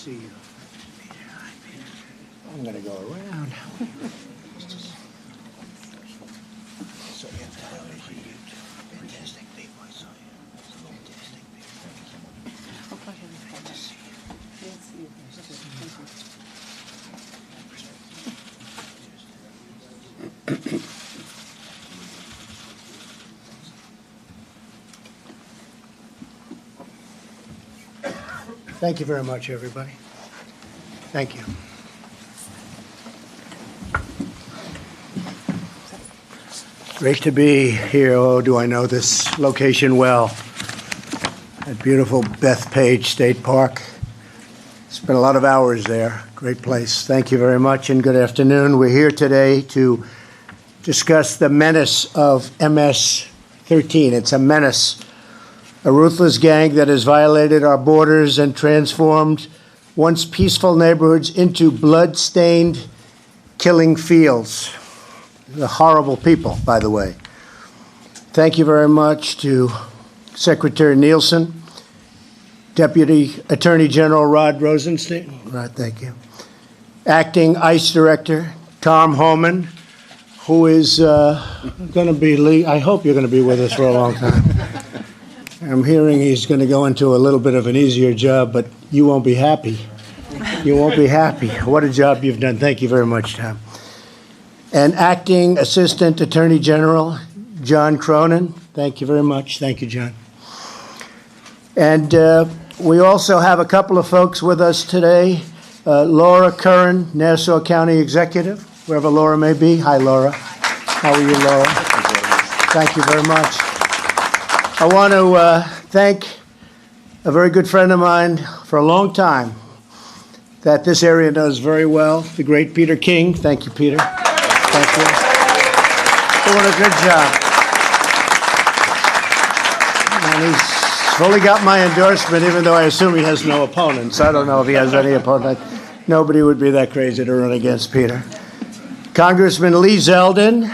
see you. I'm going to go around. So fantastic people, I saw you. Fantastic people. Great to see you. Thank you very much, everybody. Thank you. Great to be here. Oh, do I know this location well. That beautiful Bethpage State Park. Spent a lot of hours there. Great place. Thank you very much and good afternoon. We're here today to discuss the menace of MS-13. It's a menace. A ruthless gang that has violated our borders and transformed once peaceful neighborhoods into blood-stained killing fields. The horrible people, by the way. Thank you very much to Secretary Nielsen, Deputy Attorney General Rod Rosenstein. Rod, thank you. Acting ICE Director Tom Homan, who is going to be, I hope you're going to be with us for a long time. I'm hearing he's going to go into a little bit of an easier job, but you won't be happy. You won't be happy. What a job you've done. Thank you very much, Tom. And Acting Assistant Attorney General John Cronin. Thank you very much. Thank you, John. And we also have a couple of folks with us today. Laura Curran, Nassau County Executive, wherever Laura may be. Hi, Laura. How are you, Laura? Thank you very much. I want to thank a very good friend of mine for a long time that this area knows very well, the great Peter King. Thank you, Peter. Thank you. Doing a good job. And he's fully got my endorsement, even though I assume he has no opponents. I don't know if he has any opponents. Nobody would be that crazy to run against Peter. Congressman Lee Zeldin.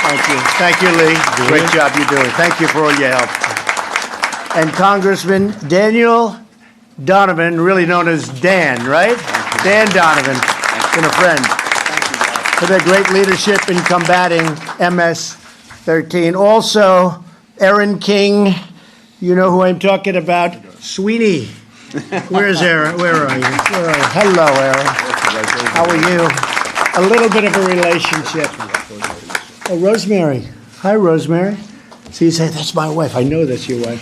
Thank you. Thank you, Lee. Great job you're doing. Thank you for all your help. And Congressman Daniel Donovan, really known as Dan, right? Dan Donovan, been a friend, for their great leadership in combating MS-13. Also, Erin King, you know who I'm talking about, Sweeney. Where's Erin? Where are you? Hello, Erin. How are you? A little bit of a relationship. Oh, Rosemary. Hi, Rosemary. So you say, that's my wife. I know that's your wife.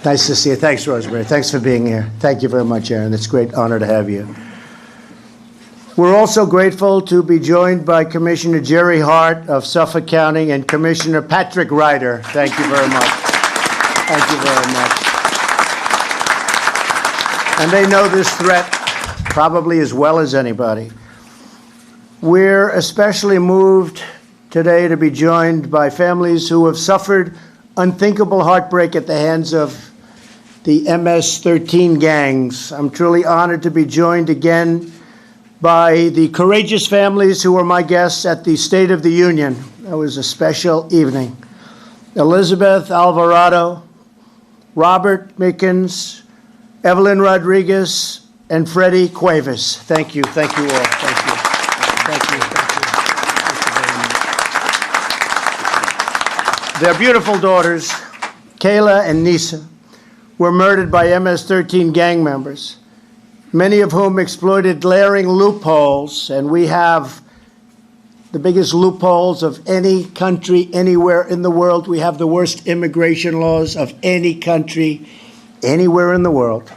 Nice to see you. Thanks, Rosemary. Thanks for being here. Thank you very much, Aaron. It's a great honor to have you. We're also grateful to be joined by Commissioner Jerry Hart of Suffolk County and Commissioner Patrick Ryder. Thank you very much. Thank you very much. And they know this threat probably as well as anybody. We're especially moved today to be joined by families who have suffered unthinkable heartbreak at the hands of the MS-13 gangs. I'm truly honored to be joined again by the courageous families who were my guests at the State of the Union. That was a special evening. Elizabeth Alvarado, Robert Mickens, Evelyn Rodriguez, and Freddie Cuevas. Thank you. Thank you all. Thank you. Thank you. Thank you. Thank you very much. Their beautiful daughters, Kayla and Nisa, were murdered by MS-13 gang members, many of whom exploited glaring loopholes, and we have the biggest loopholes of any country anywhere in the world. We have the worst immigration laws of any country anywhere in the world.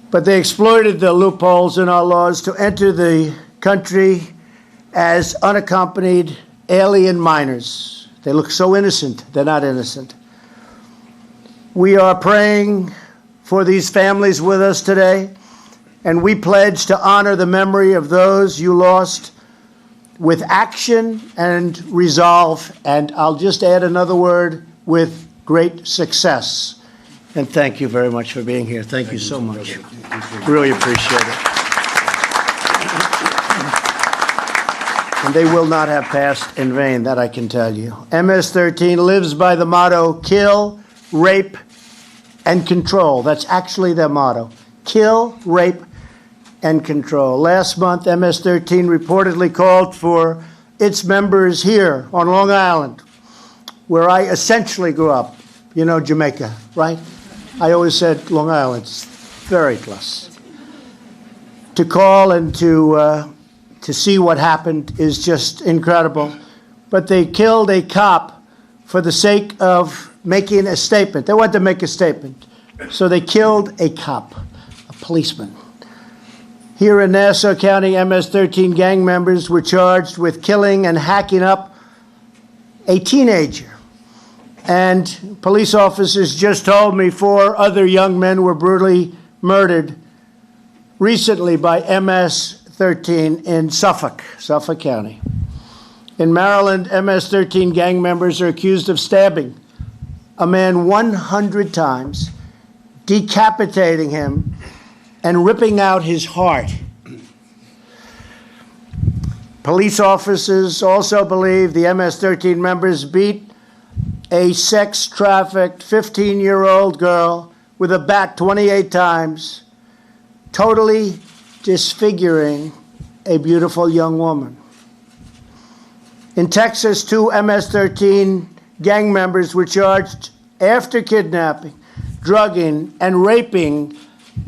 But they exploited the loopholes in our laws to enter the country as unaccompanied alien minors. They look so innocent. They're not innocent. We are praying for these families with us today, and we pledge to honor the memory of those you lost with action and resolve, and I'll just add another word, with great success. And thank you very much for being here. Thank you so much. Really appreciate it. And they will not have passed in vain, that I can tell you. MS-13 lives by the motto, kill, rape, and control. That's actually their motto. Kill, rape, and control. Last month, MS-13 reportedly called for its members here on Long Island, where I essentially grew up. You know Jamaica, right? I always said Long Island's very close. To call and to see what happened is just incredible. But they killed a cop for the sake of making a statement. They wanted to make a statement. So they killed a cop, a policeman. Here in Nassau County, MS-13 gang members were charged with killing and hacking up a teenager. And police officers just told me 4 other young men were brutally murdered recently by MS-13 in Suffolk County. In Maryland, MS-13 gang members are accused of stabbing a man 100 times, decapitating him, and ripping out his heart. Police officers also believe the MS-13 members beat a sex-trafficked 15-year-old girl with a bat 28 times, totally disfiguring a beautiful young woman. In Texas, 2 MS-13 gang members were charged after kidnapping, drugging, and raping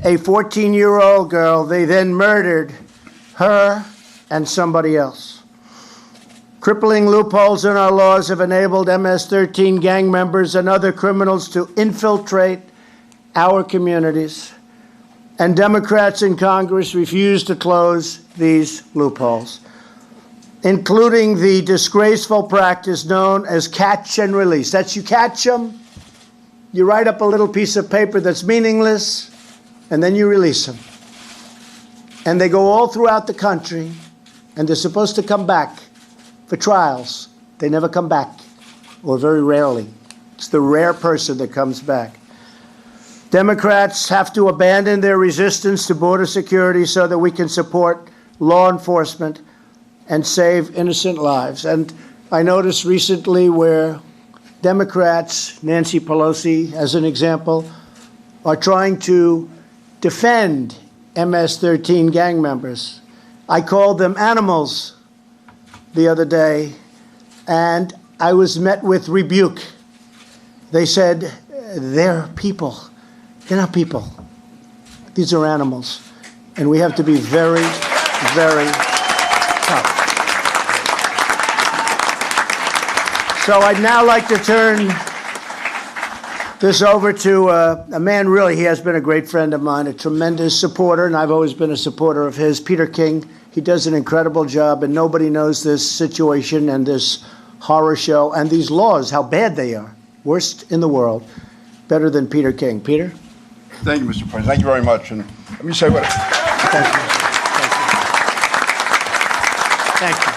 a 14-year-old girl. They then murdered her and somebody else. Crippling loopholes in our laws have enabled MS-13 gang members and other criminals to infiltrate our communities, and Democrats in Congress refuse to close these loopholes, including the disgraceful practice known as catch and release. That's you catch them, you write up a little piece of paper that's meaningless, and then you release them. And they go all throughout the country, and they're supposed to come back for trials. They never come back, or very rarely. It's the rare person that comes back. Democrats have to abandon their resistance to border security so that we can support law enforcement and save innocent lives. And I noticed recently where Democrats, Nancy Pelosi as an example, are trying to defend MS-13 gang members. I called them animals the other day, and I was met with rebuke. They said, they're people. They're not people. These are animals. And we have to be very, very tough. So I'd now like to turn this over to a man, really, he has been a great friend of mine, a tremendous supporter, and I've always been a supporter of his, Peter King. He does an incredible job, and nobody knows this situation and this horror show and these laws, how bad they are. Worst in the world, better than Peter King. Peter? Thank you, Mr. President. Thank you very much. And let me say what... Thank you. Thank you.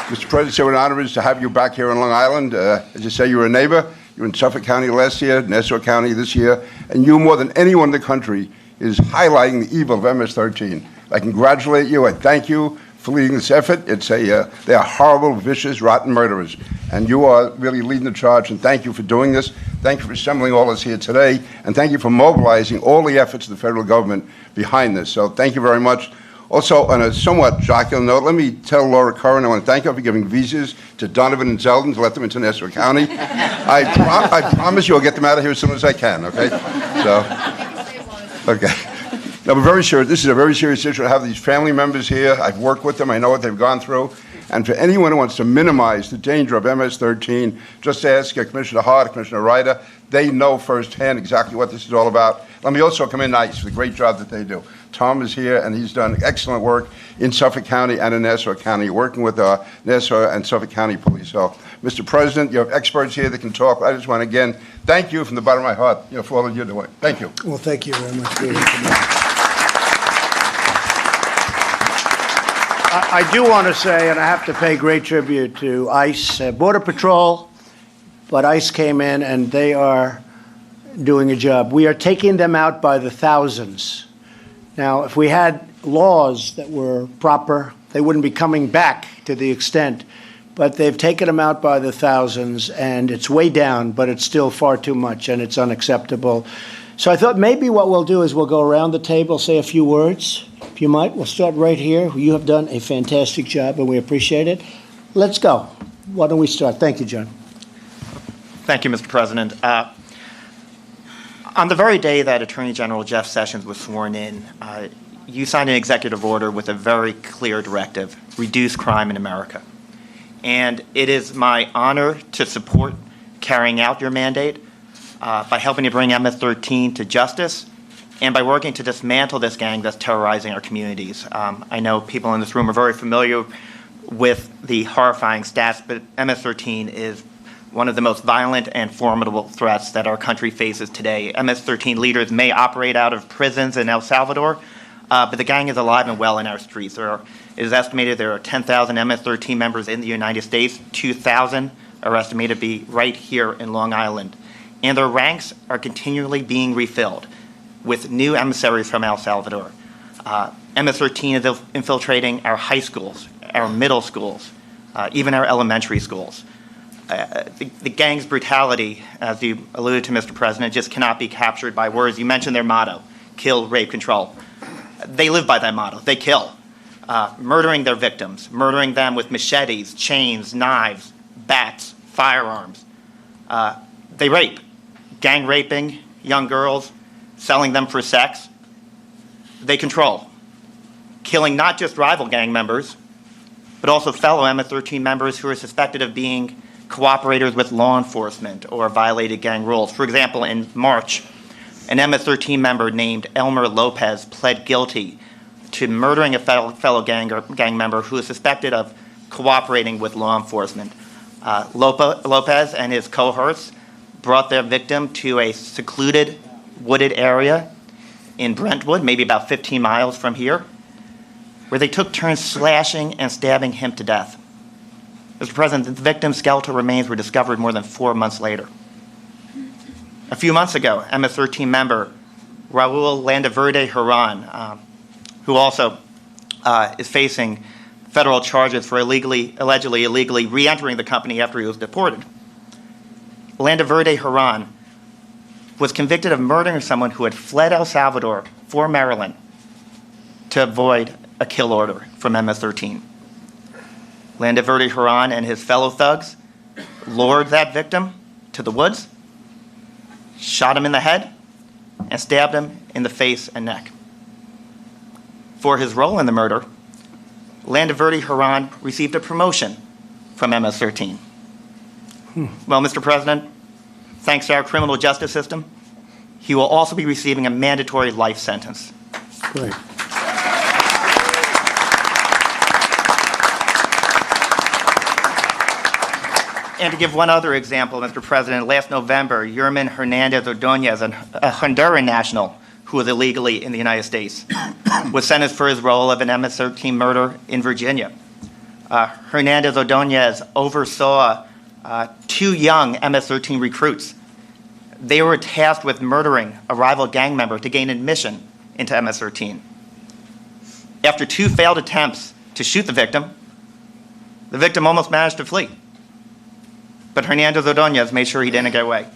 Mr. President, it's an honor to have you back here on Long Island. As you say, you're a neighbor. You were in Suffolk County last year, Nassau County this year, and you, more than anyone in the country, is highlighting the evil of MS-13. I congratulate you. I thank you for leading this effort. They are horrible, vicious, rotten murderers, and you are really leading the charge, and thank you for doing this. Thank you for assembling all of us here today, and thank you for mobilizing all the efforts of the federal government behind this. So thank you very much. Also, on a somewhat jocular note, let me tell Laura Curran, I want to thank her for giving visas to Donovan and Zeldin to let them into Nassau County. I promise you I'll get them out of here as soon as I can, okay? So, okay. No, but very serious. This is a very serious issue. I have these family members here. I've worked with them. I know what they've gone through. And for anyone who wants to minimize the danger of MS-13, just ask Commissioner Hart, Commissioner Ryder. They know firsthand exactly what this is all about. Let me also commend ICE for the great job that they do. Tom is here, and he's done excellent work in Suffolk County and in Nassau County, working with Nassau and Suffolk County Police. So, Mr. President, you have experts here that can talk. I just want to, again, thank you from the bottom of my heart, for all that you're doing. Thank you. Well, thank you very much, Peter. I do want to say, and I have to pay great tribute to ICE, Border Patrol, but ICE came in and they are doing a job. We are taking them out by the thousands. Now, if we had laws that were proper, they wouldn't be coming back to the extent. but they've taken them out by the thousands, and it's way down, but it's still far too much, and it's unacceptable. So I thought maybe what we'll do is we'll go around the table, say a few words, if you might. We'll start right here. You have done a fantastic job, and we appreciate it. Let's go. Why don't we start? Thank you, John. Thank you, Mr. President. On the very day that Attorney General Jeff Sessions was sworn in, you signed an executive order with a very clear directive: reduce crime in America. And it is my honor to support carrying out your mandate by helping to bring MS-13 to justice and by working to dismantle this gang that's terrorizing our communities. I know people in this room are very familiar with the horrifying stats, but MS-13 is one of the most violent and formidable threats that our country faces today. MS-13 leaders may operate out of prisons in El Salvador, but the gang is alive and well in our streets. It is estimated there are 10,000 MS-13 members in the United States. 2,000 are estimated to be right here in Long Island. And their ranks are continually being refilled with new emissaries from El Salvador. MS-13 is infiltrating our high schools, our middle schools, even our elementary schools. The gang's brutality, as you alluded to, Mr. President, just cannot be captured by words. You mentioned their motto: kill, rape, control. They live by that motto. They kill, murdering their victims, murdering them with machetes, chains, knives, bats, firearms. They rape, gang raping young girls, selling them for sex. They control, killing not just rival gang members, but also fellow MS-13 members who are suspected of being cooperators with law enforcement or violated gang rules. For example, in March, an MS-13 member named Elmer Lopez pled guilty to murdering a fellow gang member who is suspected of cooperating with law enforcement. Lopez and his cohorts brought their victim to a secluded, wooded area in Brentwood, maybe about 15 miles from here, where they took turns slashing and stabbing him to death. Mr. President, the victim's skeletal remains were discovered more than 4 months later. A few months ago, MS-13 member Raul Landaverde Huron, who also is facing federal charges for allegedly illegally re-entering the company after he was deported. Landaverde Huron was convicted of murdering someone who had fled El Salvador for Maryland to avoid a kill order from MS-13. Landaverde Huron and his fellow thugs lured that victim to the woods, shot him in the head, and stabbed him in the face and neck. For his role in the murder, Landaverde Huron received a promotion from MS-13. Well, Mr. President, thanks to our criminal justice system, he will also be receiving a mandatory life sentence. Great. And to give one other example, Mr. President, last November, Yerman Hernandez Ordonez, a Honduran national who was illegally in the United States, was sentenced for his role of an MS-13 murder in Virginia. Hernandez Ordonez oversaw 2 young MS-13 recruits. They were tasked with murdering a rival gang member to gain admission into MS-13. After 2 failed attempts to shoot the victim almost managed to flee. But Hernandez Ordonez made sure he didn't get away.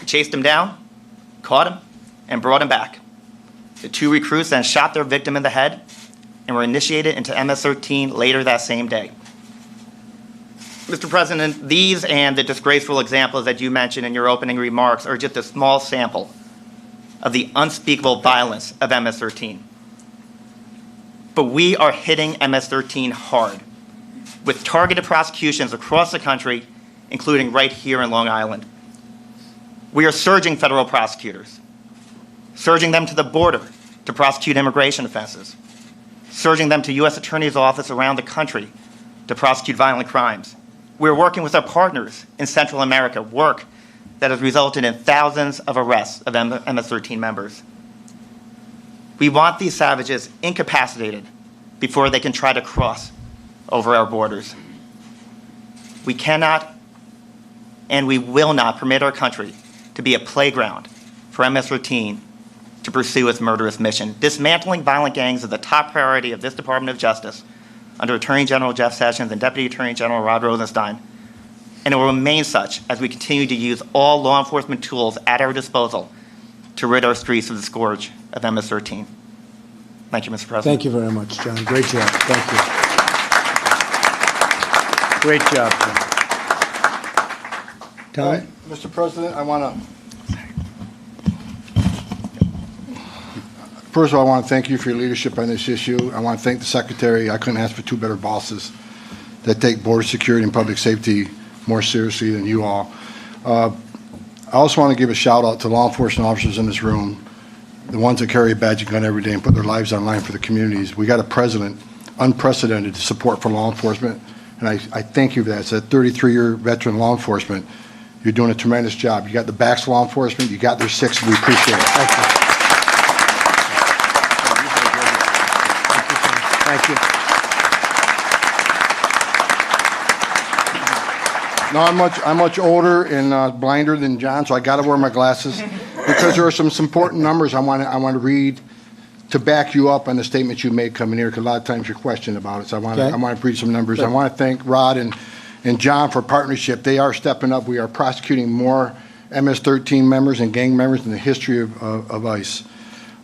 He chased him down, caught him, and brought him back. The 2 recruits then shot their victim in the head and were initiated into MS-13 later that same day. Mr. President, these and the disgraceful examples that you mentioned in your opening remarks are just a small sample of the unspeakable violence of MS-13. But we are hitting MS-13 hard with targeted prosecutions across the country, including right here in Long Island. We are surging federal prosecutors, surging them to the border to prosecute immigration offenses, surging them to U.S. Attorney's Office around the country to prosecute violent crimes. We're working with our partners in Central America, work that has resulted in thousands of arrests of MS-13 members. We want these savages incapacitated before they can try to cross over our borders. We cannot and we will not permit our country to be a playground for MS-13 to pursue its murderous mission. Dismantling violent gangs is the top priority of this Department of Justice, under Attorney General Jeff Sessions and Deputy Attorney General Rod Rosenstein, and it will remain such as we continue to use all law enforcement tools at our disposal to rid our streets of the scourge of MS-13. Thank you, Mr. President. Thank you very much, John. Great job. Thank you. Great job, John. Tom? Mr. President, I want to, first of all, I want to thank you for your leadership on this issue. I want to thank the Secretary. I couldn't ask for two better bosses that take border security and public safety more seriously than you all. I also want to give a shout out to law enforcement officers in this room, the ones that carry a badge and gun every day and put their lives on line for the communities. We got a president, unprecedented support for law enforcement, and I thank you for that. It's a 33-year veteran law enforcement. You're doing a tremendous job. You got the backs of law enforcement. You got their six. We appreciate it. Thank you. Thank you. No, I'm much older and blinder than John, so I got to wear my glasses because there are some important numbers I want to read to back you up on the statements you made coming here, because a lot of times you're questioned about it. So I want to read some numbers. I want to thank Rod and John for partnership. They are stepping up. We are prosecuting more MS-13 members and gang members in the history of ICE.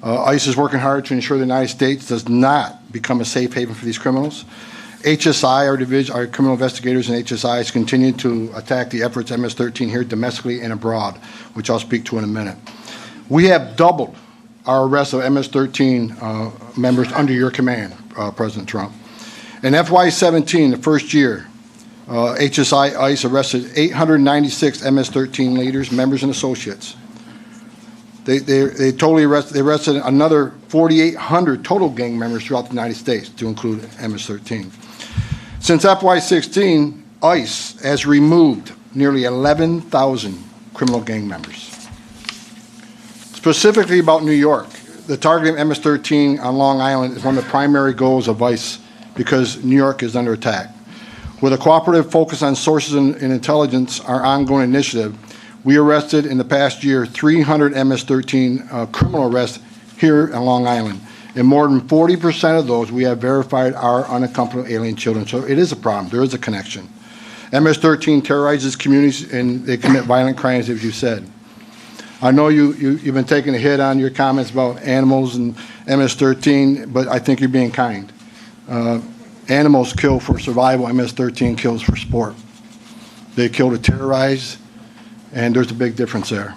ICE is working hard to ensure the United States does not become a safe haven for these criminals. HSI, our division, our criminal investigators in HSI has continued to attack the efforts of MS-13 here domestically and abroad, which I'll speak to in a minute. We have doubled our arrests of MS-13 members under your command, President Trump. In FY17, the first year, HSI ICE arrested 896 MS-13 leaders, members, and associates. They arrested another 4,800 total gang members throughout the United States, to include MS-13. Since FY16, ICE has removed nearly 11,000 criminal gang members. Specifically about New York, the targeting of MS-13 on Long Island is one of the primary goals of ICE because New York is under attack. With a cooperative focus on sources and intelligence, our ongoing initiative, we arrested in the past year 300 MS-13 criminal arrests here on Long Island. And more than 40% of those we have verified are unaccompanied alien children. So it is a problem. There is a connection. MS-13 terrorizes communities and they commit violent crimes, as you said. I know you've been taking a hit on your comments about animals and MS-13, but I think you're being kind. Animals kill for survival. MS-13 kills for sport. They kill to terrorize, and there's a big difference there.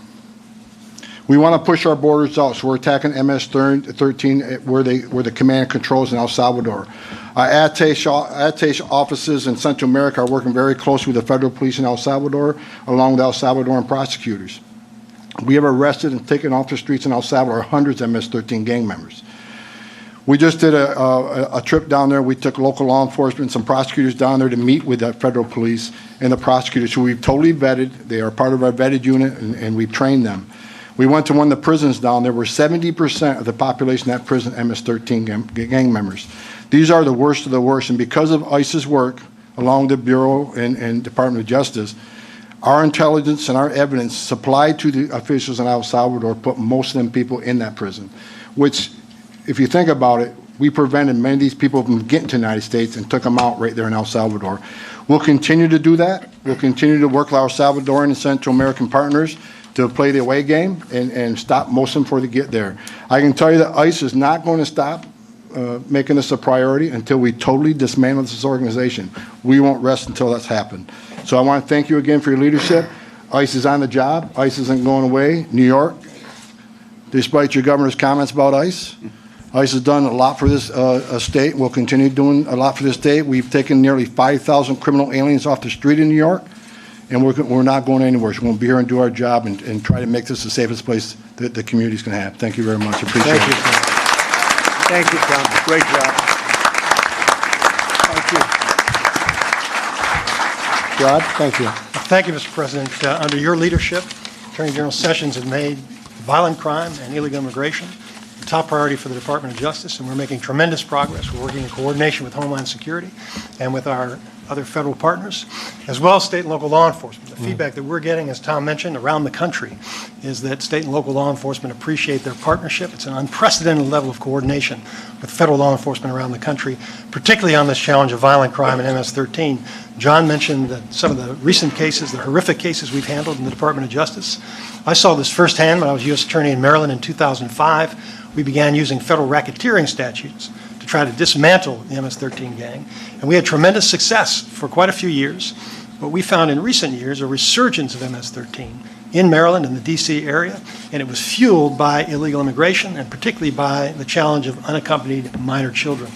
We want to push our borders out, so we're attacking MS-13 where the command and controls in El Salvador. Our attache offices in Central America are working very closely with the federal police in El Salvador, along with El Salvadoran prosecutors. We have arrested and taken off the streets in El Salvador hundreds of MS-13 gang members. We just did a trip down there. We took local law enforcement and some prosecutors down there to meet with the federal police and the prosecutors, who we've totally vetted. They are part of our vetted unit, and we've trained them. We went to one of the prisons down there where 70% of the population in that prison MS-13 gang members. These are the worst of the worst, and because of ICE's work, along the Bureau and Department of Justice, our intelligence and our evidence supplied to the officials in El Salvador put most of them people in that prison, which, if you think about it, we prevented many of these people from getting to the United States and took them out right there in El Salvador. We'll continue to do that. We'll continue to work with our Salvadoran and Central American partners to play the away game and stop most of them before they get there. I can tell you that ICE is not going to stop making this a priority until we totally dismantle this organization. We won't rest until that's happened. So I want to thank you again for your leadership. ICE is on the job. ICE isn't going away. New York, despite your governor's comments about ICE, ICE has done a lot for this state. We'll continue doing a lot for this state. We've taken nearly 5,000 criminal aliens off the street in New York, and we're not going anywhere. So we're going to be here and do our job and try to make this the safest place that the communities can have. Thank you very much. Appreciate it. Thank you, Tom. Thank you, Tom. Great job. Thank you. Rod, thank you. Thank you, Mr. President. Under your leadership, Attorney General Sessions has made violent crime and illegal immigration a top priority for the Department of Justice, and we're making tremendous progress. We're working in coordination with Homeland Security and with our other federal partners, as well as state and local law enforcement. The feedback that we're getting, as Tom mentioned, around the country is that state and local law enforcement appreciate their partnership. It's an unprecedented level of coordination with federal law enforcement around the country, particularly on this challenge of violent crime and MS-13. John mentioned that some of the recent cases, the horrific cases we've handled in the Department of Justice. I saw this firsthand when I was U.S. Attorney in Maryland in 2005. We began using federal racketeering statutes to try to dismantle the MS-13 gang. And we had tremendous success for quite a few years. But we found in recent years a resurgence of MS-13 in Maryland and the D.C. area, and it was fueled by illegal immigration and particularly by the challenge of unaccompanied minor children.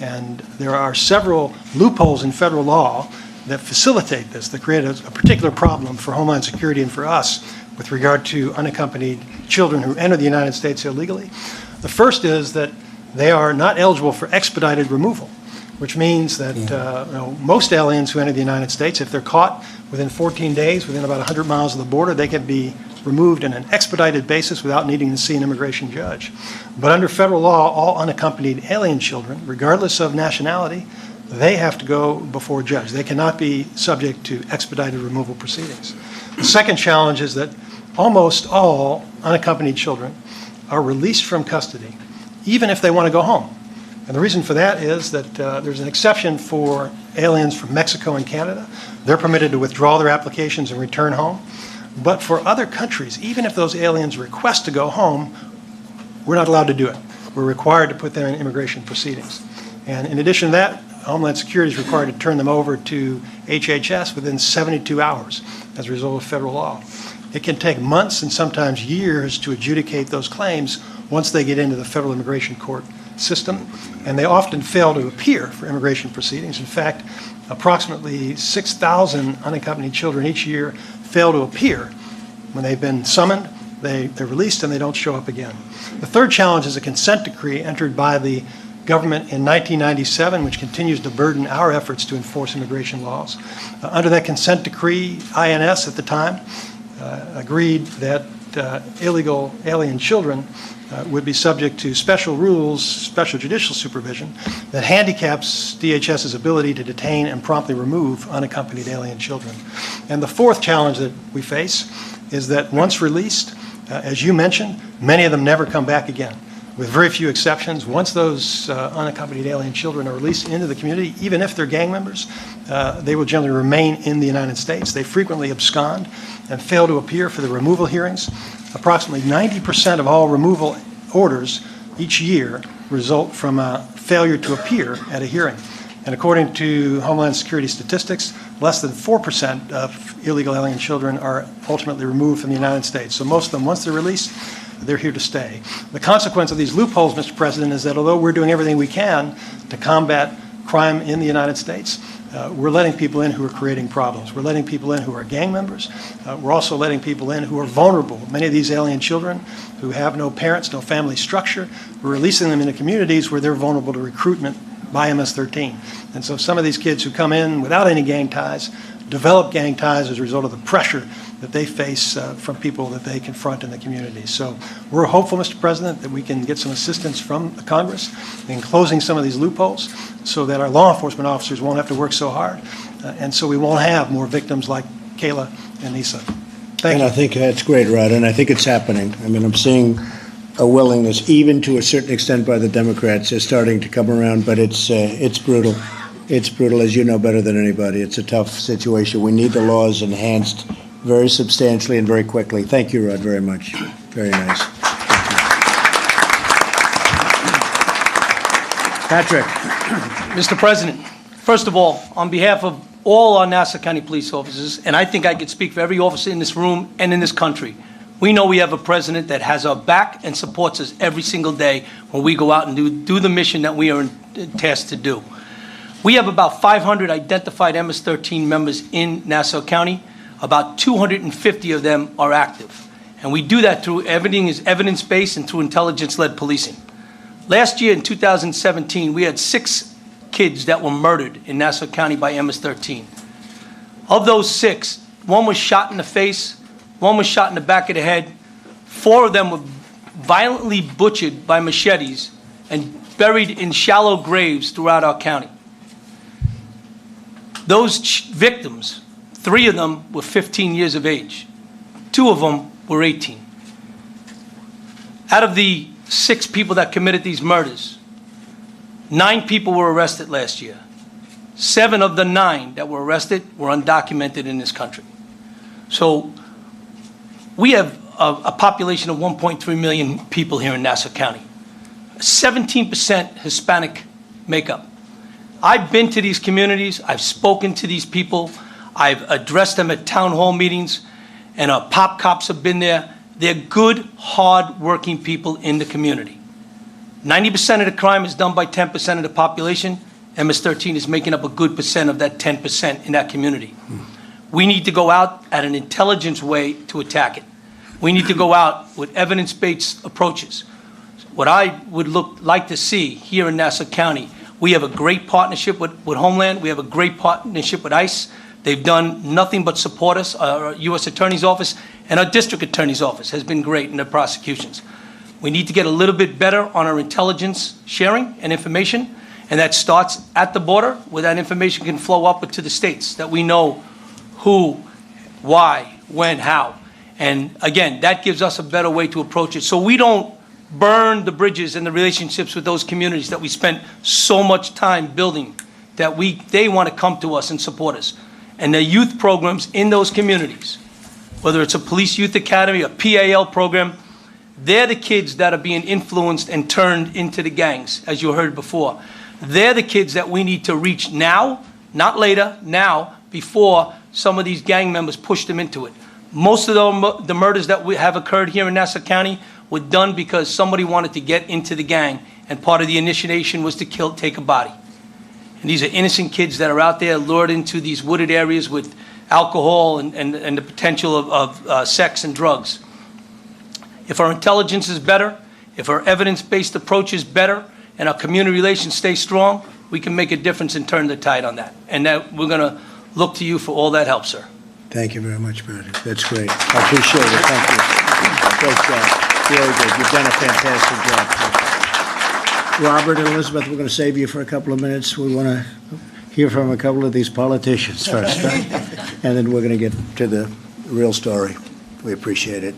And there are several loopholes in federal law that facilitate this, that create a particular problem for Homeland Security and for us with regard to unaccompanied children who enter the United States illegally. The first is that they are not eligible for expedited removal, which means that most aliens who enter the United States, if they're caught within 14 days, within about 100 miles of the border, they can be removed on an expedited basis without needing to see an immigration judge. But under federal law, all unaccompanied alien children, regardless of nationality, they have to go before a judge. They cannot be subject to expedited removal proceedings. The second challenge is that almost all unaccompanied children are released from custody, even if they want to go home. And the reason for that is that there's an exception for aliens from Mexico and Canada. They're permitted to withdraw their applications and return home. But for other countries, even if those aliens request to go home, we're not allowed to do it. We're required to put them in immigration proceedings. And in addition to that, Homeland Security is required to turn them over to HHS within 72 hours as a result of federal law. It can take months and sometimes years to adjudicate those claims once they get into the federal immigration court system, and they often fail to appear for immigration proceedings. In fact, approximately 6,000 unaccompanied children each year fail to appear. When they've been summoned, they're released and they don't show up again. The third challenge is a consent decree entered by the government in 1997, which continues to burden our efforts to enforce immigration laws. Under that consent decree, INS at the time agreed that illegal alien children would be subject to special rules, special judicial supervision that handicaps DHS's ability to detain and promptly remove unaccompanied alien children. And the fourth challenge that we face is that once released, as you mentioned, many of them never come back again. With very few exceptions, once those unaccompanied alien children are released into the community, even if they're gang members, they will generally remain in the United States. They frequently abscond and fail to appear for the removal hearings. Approximately 90% of all removal orders each year result from a failure to appear at a hearing. And according to Homeland Security statistics, less than 4% of illegal alien children are ultimately removed from the United States. So most of them, once they're released, they're here to stay. The consequence of these loopholes, Mr. President, is that although we're doing everything we can to combat crime in the United States, we're letting people in who are creating problems. We're letting people in who are gang members. We're also letting people in who are vulnerable. Many of these alien children who have no parents, no family structure, we're releasing them into communities where they're vulnerable to recruitment by MS-13. And so some of these kids who come in without any gang ties develop gang ties as a result of the pressure that they face from people that they confront in the community. So we're hopeful, Mr. President, that we can get some assistance from the Congress in closing some of these loopholes so that our law enforcement officers won't have to work so hard, and so we won't have more victims like Kayla and Issa. Thank you. I think that's great, Rod, and I think it's happening. I mean, I'm seeing a willingness, even to a certain extent by the Democrats, is starting to come around, but it's brutal. It's brutal, as you know better than anybody. It's a tough situation. We need the laws enhanced very substantially and very quickly. Thank you, Rod, very much. Very nice. Patrick. Mr. President, first of all, on behalf of all our Nassau County police officers, and I think I could speak for every officer in this room and in this country, we know we have a president that has our back and supports us every single day when we go out and do the mission that we are tasked to do. We have about 500 identified MS-13 members in Nassau County. About 250 of them are active. And we do that through everything is evidence-based and through intelligence-led policing. Last year in 2017, we had 6 kids that were murdered in Nassau County by MS-13. Of those 6, 1 was shot in the face, 1 was shot in the back of the head, 4 of them were violently butchered by machetes and buried in shallow graves throughout our county. Those victims, 3 of them were 15 years of age. 2 of them were 18. Out of the 6 people that committed these murders, 9 people were arrested last year. 7 of the 9 that were arrested were undocumented in this country. So we have a population of 1.3 million people here in Nassau County. 17% Hispanic makeup. I've been to these communities, I've spoken to these people, I've addressed them at town hall meetings, and our pop cops have been there. They're good, hard-working people in the community. 90% of the crime is done by 10% of the population. MS-13 is making up a good percent of that 10% in that community. We need to go out at an intelligence way to attack it. We need to go out with evidence-based approaches. What I would like to see here in Nassau County, we have a great partnership with Homeland. We have a great partnership with ICE. They've done nothing but support us. Our U.S. Attorney's Office and our District Attorney's Office has been great in their prosecutions. We need to get a little bit better on our intelligence sharing and information, and that starts at the border, where that information can flow up to the states, that we know who, why, when, how. And again, that gives us a better way to approach it. So we don't burn the bridges and the relationships with those communities that we spent so much time building, that they want to come to us and support us. And the youth programs in those communities, whether it's a police youth academy, a PAL program, they're the kids that are being influenced and turned into the gangs, as you heard before. They're the kids that we need to reach now, not later, now, before some of these gang members push them into it. Most of the murders that have occurred here in Nassau County were done because somebody wanted to get into the gang, and part of the initiation was to take a body. And these are innocent kids that are out there lured into these wooded areas with alcohol and the potential of sex and drugs. If our intelligence is better, if our evidence-based approach is better, and our community relations stay strong, we can make a difference and turn the tide on that. And that we're going to look to you for all that help, sir. Thank you very much, Brad. That's great. I appreciate it. Thank you. Great job. Very good. You've done a fantastic job. Robert and Elizabeth, we're going to save you for a couple of minutes. We want to hear from a couple of these politicians first, right? And then we're going to get to the real story. We appreciate it.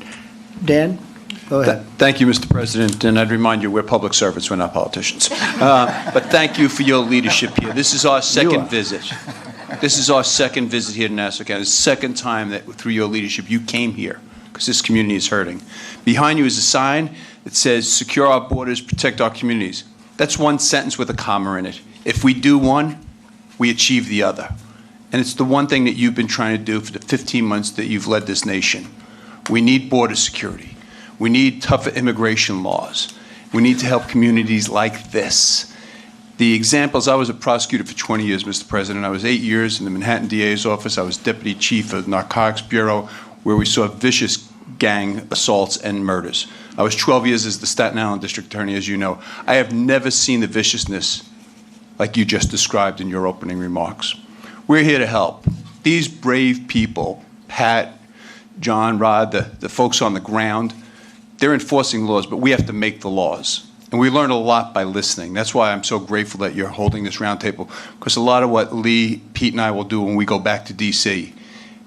Dan, go ahead. Thank you, Mr. President, and I'd remind you, we're public servants, we're not politicians. But thank you for your leadership here. This is our second visit. This is our second visit here to Nassau County. It's the second time that through your leadership you came here, because this community is hurting. Behind you is a sign that says, secure our borders, protect our communities. That's one sentence with a comma in it. If we do one, we achieve the other. And it's the one thing that you've been trying to do for the 15 months that you've led this nation. We need border security. We need tougher immigration laws. We need to help communities like this. The examples, I was a prosecutor for 20 years, Mr. President. I was 8 years in the Manhattan DA's office. I was deputy chief of the Narcotics Bureau, where we saw vicious gang assaults and murders. I was 12 years as the Staten Island District Attorney, as you know. I have never seen the viciousness like you just described in your opening remarks. We're here to help. These brave people, Pat, John, Rod, the folks on the ground, they're enforcing laws, but we have to make the laws. And we learn a lot by listening. That's why I'm so grateful that you're holding this roundtable, because a lot of what Lee, Pete, and I will do when we go back to D.C.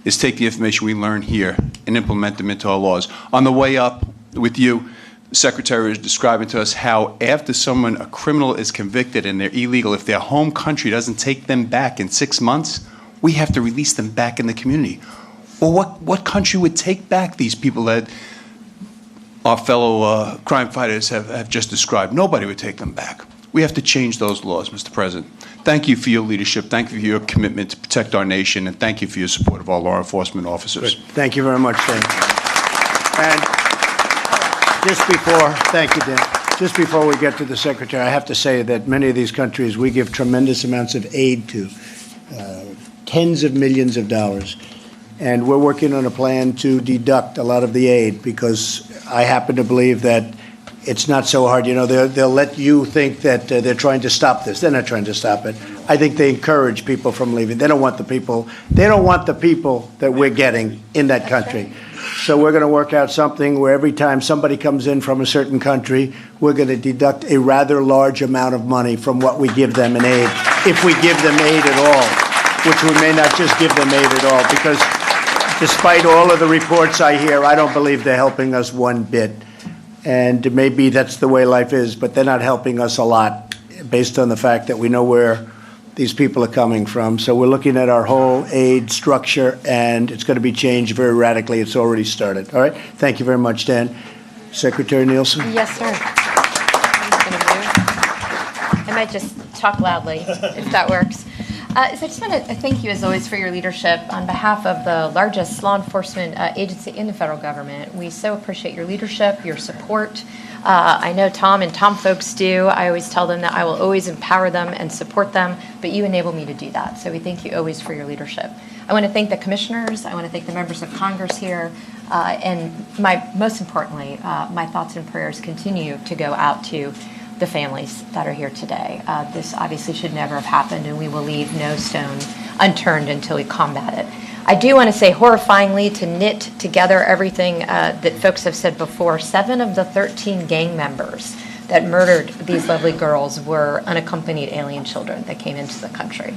is take the information we learn here and implement them into our laws. On the way up with you, the Secretary is describing to us how after a criminal is convicted and they're illegal, if their home country doesn't take them back in 6 months, we have to release them back in the community. Well, what country would take back these people that our fellow crime fighters have just described? Nobody would take them back. We have to change those laws, Mr. President. Thank you for your leadership. Thank you for your commitment to protect our nation, and thank you for your support of our law enforcement officers. Good. Thank you very much, Dan. And thank you, Dan. Just before we get to the Secretary, I have to say that many of these countries we give tremendous amounts of aid to, tens of millions of dollars. And we're working on a plan to deduct a lot of the aid, because I happen to believe that it's not so hard. You know, they'll let you think that they're trying to stop this. They're not trying to stop it. I think they encourage people from leaving. They don't want the people that we're getting in that country. So we're going to work out something where every time somebody comes in from a certain country, we're going to deduct a rather large amount of money from what we give them in aid, if we give them aid at all. which we may not just give them aid at all, because despite all of the reports I hear, I don't believe they're helping us one bit. And maybe that's the way life is, but they're not helping us a lot based on the fact that we know where these people are coming from. So we're looking at our whole aid structure, and it's going to be changed very radically. It's already started. All right? Thank you very much, Dan. Secretary Nielsen? Yes, sir. I might just talk loudly, if that works. So I just want to thank you, as always, for your leadership on behalf of the largest law enforcement agency in the federal government. We so appreciate your leadership, your support. I know Tom and Tom folks do. I always tell them that I will always empower them and support them, but you enable me to do that. So we thank you always for your leadership. I want to thank the commissioners. I want to thank the members of Congress here. And most importantly, my thoughts and prayers continue to go out to the families that are here today. This obviously should never have happened, and we will leave no stone unturned until we combat it. I do want to say, horrifyingly, to knit together everything that folks have said before, 7 of the 13 gang members that murdered these lovely girls were unaccompanied alien children that came into the country.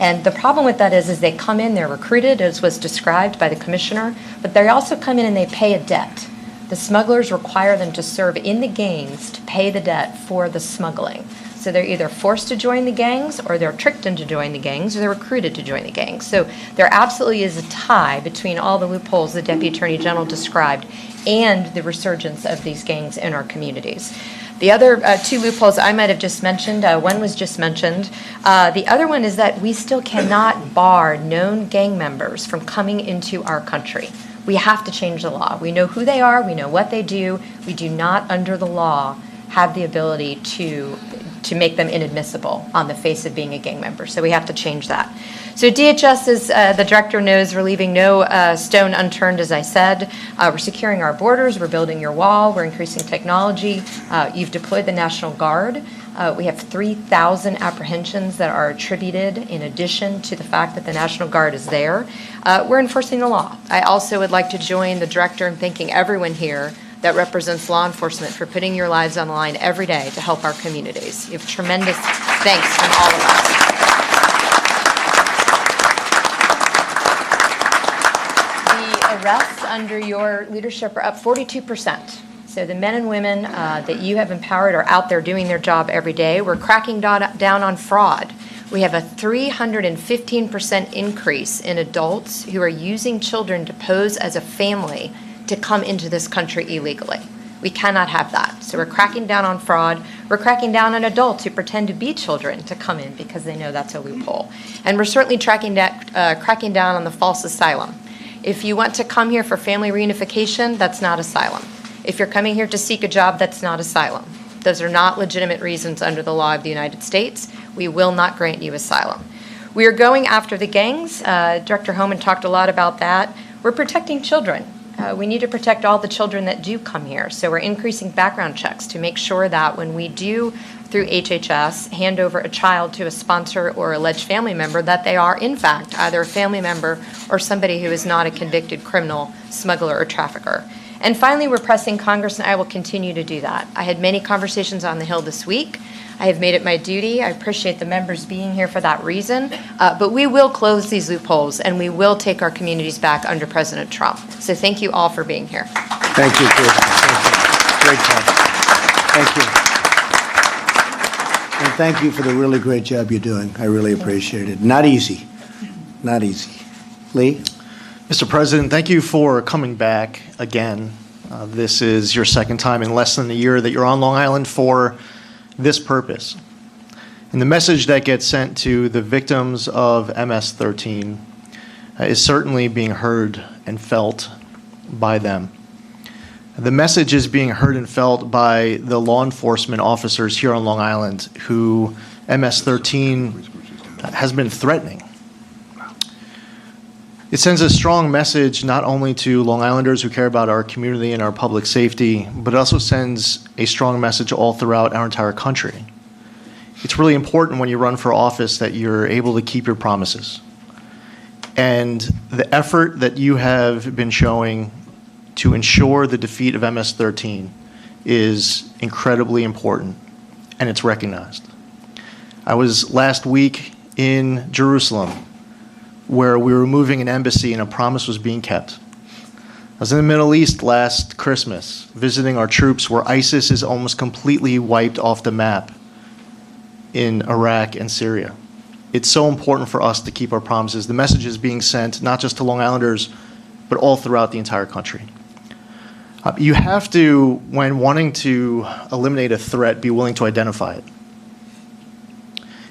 And the problem with that is they come in, they're recruited, as was described by the commissioner, but they also come in and they pay a debt. The smugglers require them to serve in the gangs to pay the debt for the smuggling. So they're either forced to join the gangs, or they're tricked into joining the gangs, or they're recruited to join the gangs. So there absolutely is a tie between all the loopholes the Deputy Attorney General described and the resurgence of these gangs in our communities. The other 2 loopholes I might have just mentioned, one was just mentioned. The other one is that we still cannot bar known gang members from coming into our country. We have to change the law. We know who they are. We know what they do. We do not, under the law, have the ability to make them inadmissible on the face of being a gang member. So we have to change that. So DHS, as the director knows, we're leaving no stone unturned, as I said. We're securing our borders. We're building your wall. We're increasing technology. You've deployed the National Guard. We have 3,000 apprehensions that are attributed in addition to the fact that the National Guard is there. We're enforcing the law. I also would like to join the director in thanking everyone here that represents law enforcement for putting your lives on the line every day to help our communities. You have tremendous thanks from all of us. The arrests under your leadership are up 42%. So the men and women that you have empowered are out there doing their job every day. We're cracking down on fraud. We have a 315% increase in adults who are using children to pose as a family to come into this country illegally. We cannot have that. So we're cracking down on fraud. We're cracking down on adults who pretend to be children to come in because they know that's a loophole. And we're certainly cracking down on the false asylum. If you want to come here for family reunification, that's not asylum. If you're coming here to seek a job, that's not asylum. Those are not legitimate reasons under the law of the United States. We will not grant you asylum. We are going after the gangs. Director Homan talked a lot about that. We're protecting children. We need to protect all the children that do come here. So we're increasing background checks to make sure that when we do, through HHS, hand over a child to a sponsor or alleged family member, that they are, in fact, either a family member or somebody who is not a convicted criminal, smuggler, or trafficker. And finally, we're pressing Congress, and I will continue to do that. I had many conversations on the Hill this week. I have made it my duty. I appreciate the members being here for that reason. But we will close these loopholes, and we will take our communities back under President Trump. So thank you all for being here. Thank you, Chris. Thank you. Great job. Thank you. And thank you for the really great job you're doing. I really appreciate it. Not easy. Not easy. Lee? Mr. President, thank you for coming back again. This is your second time in less than a year that you're on Long Island for this purpose. And the message that gets sent to the victims of MS-13 is certainly being heard and felt by them. The message is being heard and felt by the law enforcement officers here on Long Island who MS-13 has been threatening. It sends a strong message not only to Long Islanders who care about our community and our public safety, but it also sends a strong message all throughout our entire country. It's really important when you run for office that you're able to keep your promises. And the effort that you have been showing to ensure the defeat of MS-13 is incredibly important, and it's recognized. I was last week in Jerusalem where we were moving an embassy and a promise was being kept. I was in the Middle East last Christmas, visiting our troops where ISIS is almost completely wiped off the map in Iraq and Syria. It's so important for us to keep our promises. The message is being sent not just to Long Islanders, but all throughout the entire country. You have to, when wanting to eliminate a threat, be willing to identify it.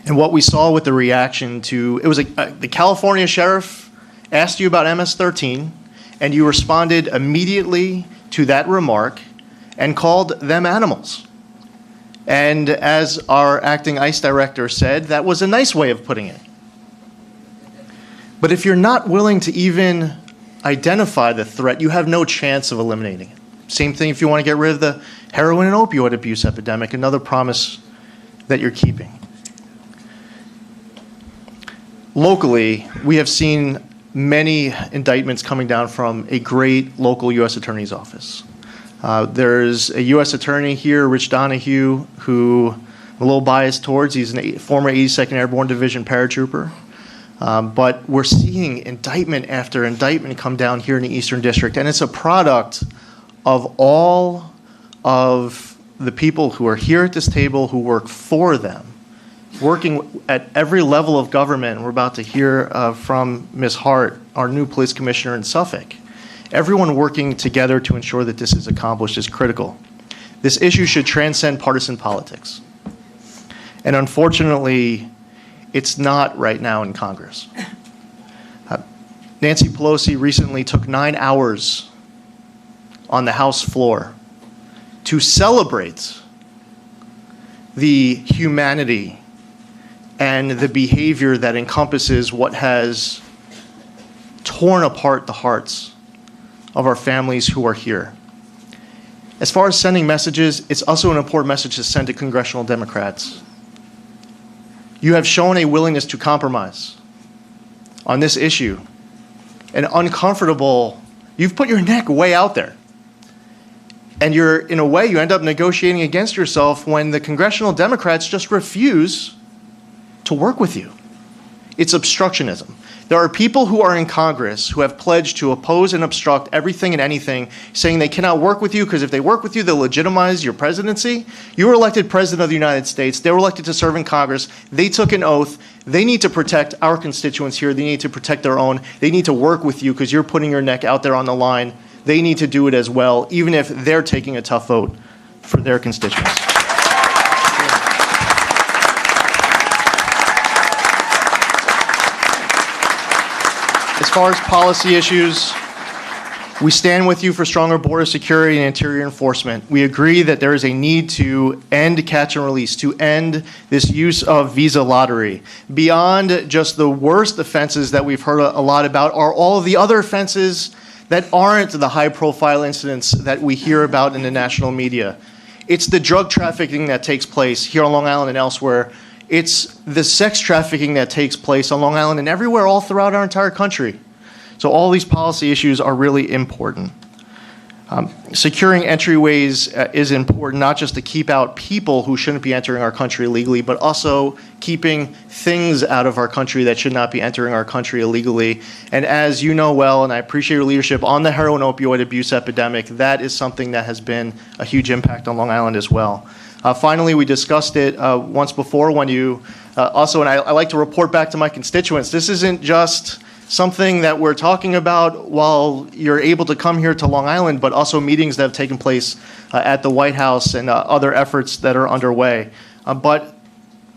And what we saw with the reaction to, it was the California sheriff asked you about MS-13, and you responded immediately to that remark and called them animals. And as our acting ICE director said, that was a nice way of putting it. But if you're not willing to even identify the threat, you have no chance of eliminating it. Same thing if you want to get rid of the heroin and opioid abuse epidemic, another promise that you're keeping. Locally, we have seen many indictments coming down from a great local U.S. Attorney's Office. There's a U.S. Attorney here, Rich Donahue, who I'm a little biased towards. He's a former 82nd Airborne Division paratrooper. But we're seeing indictment after indictment come down here in the Eastern District, and it's a product of all of the people who are here at this table who work for them, working at every level of government. We're about to hear from Ms. Hart, our new police commissioner in Suffolk. Everyone working together to ensure that this is accomplished is critical. This issue should transcend partisan politics. And unfortunately, it's not right now in Congress. Nancy Pelosi recently took 9 hours on the House floor to celebrate the humanity and the behavior that encompasses what has torn apart the hearts of our families who are here. As far as sending messages, it's also an important message to send to congressional Democrats. You have shown a willingness to compromise on this issue. An uncomfortable, you've put your neck way out there. And you're, in a way, you end up negotiating against yourself when the congressional Democrats just refuse to work with you. It's obstructionism. There are people who are in Congress who have pledged to oppose and obstruct everything and anything, saying they cannot work with you because if they work with you, they'll legitimize your presidency. You were elected president of the United States. They were elected to serve in Congress. They took an oath. They need to protect our constituents here. They need to protect their own. They need to work with you because you're putting your neck out there on the line. They need to do it as well, even if they're taking a tough vote for their constituents. As far as policy issues, we stand with you for stronger border security and interior enforcement. We agree that there is a need to end catch and release, to end this use of visa lottery. Beyond just the worst offenses that we've heard a lot about are all of the other offenses that aren't the high-profile incidents that we hear about in the national media. It's the drug trafficking that takes place here on Long Island and elsewhere. It's the sex trafficking that takes place on Long Island and everywhere all throughout our entire country. So all these policy issues are really important. Securing entryways is important, not just to keep out people who shouldn't be entering our country illegally, but also keeping things out of our country that should not be entering our country illegally. And as you know well, and I appreciate your leadership on the heroin opioid abuse epidemic, that is something that has been a huge impact on Long Island as well. Finally, we discussed it once before when you also, and I like to report back to my constituents, this isn't just something that we're talking about while you're able to come here to Long Island, but also meetings that have taken place at the White House and other efforts that are underway. But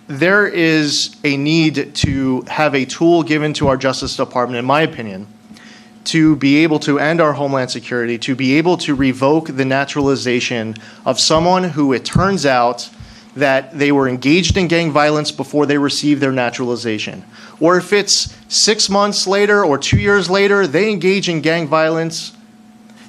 there is a need to have a tool given to our Justice Department, in my opinion, to be able to end our homeland security, to be able to revoke the naturalization of someone who it turns out that they were engaged in gang violence before they received their naturalization. Or if it's 6 months later or 2 years later, they engage in gang violence,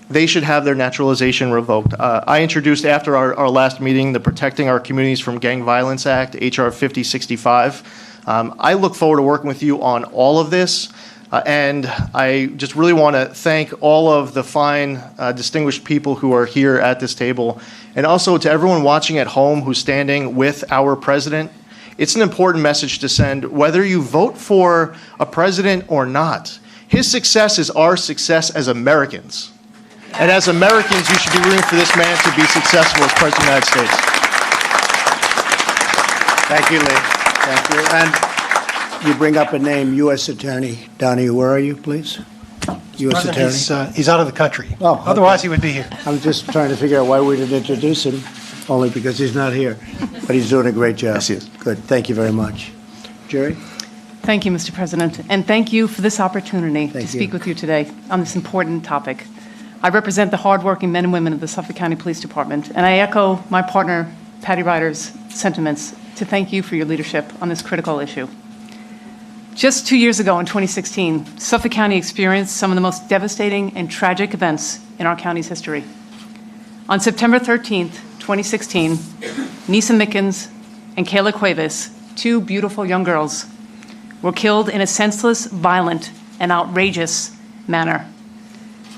they should have their naturalization revoked. I introduced after our last meeting the Protecting Our Communities from Gang Violence Act, H.R. 5065. I look forward to working with you on all of this. And I just really want to thank all of the fine, distinguished people who are here at this table, and also to everyone watching at home who's standing with our president It's an important message to send whether you vote for a president or not. His success is our success as Americans. And as Americans, you should be rooting for this man to be successful as President of the United States. Thank you, Lee. Thank you. And you bring up a name, U.S. Attorney. Donnie, where are you, please? U.S. Attorney. He's out of the country. Oh, okay. Otherwise, he would be here. I'm just trying to figure out why we didn't introduce him, only because he's not here. But he's doing a great job. Yes, he is. Good. Thank you very much. Jerry? Thank you, Mr. President, and thank you for this opportunity Thank to speak you. with you today on this important topic. I represent the hardworking men and women of the Suffolk County Police Department, and I echo my partner, Patty Ryder's sentiments to thank you for your leadership on this critical issue. Just 2 years ago, in 2016, Suffolk County experienced some of the most devastating and tragic events in our county's history. On September 13th, 2016, Nisa Mickens and Kayla Cuevas, two beautiful young girls, were killed in a senseless, violent, and outrageous manner.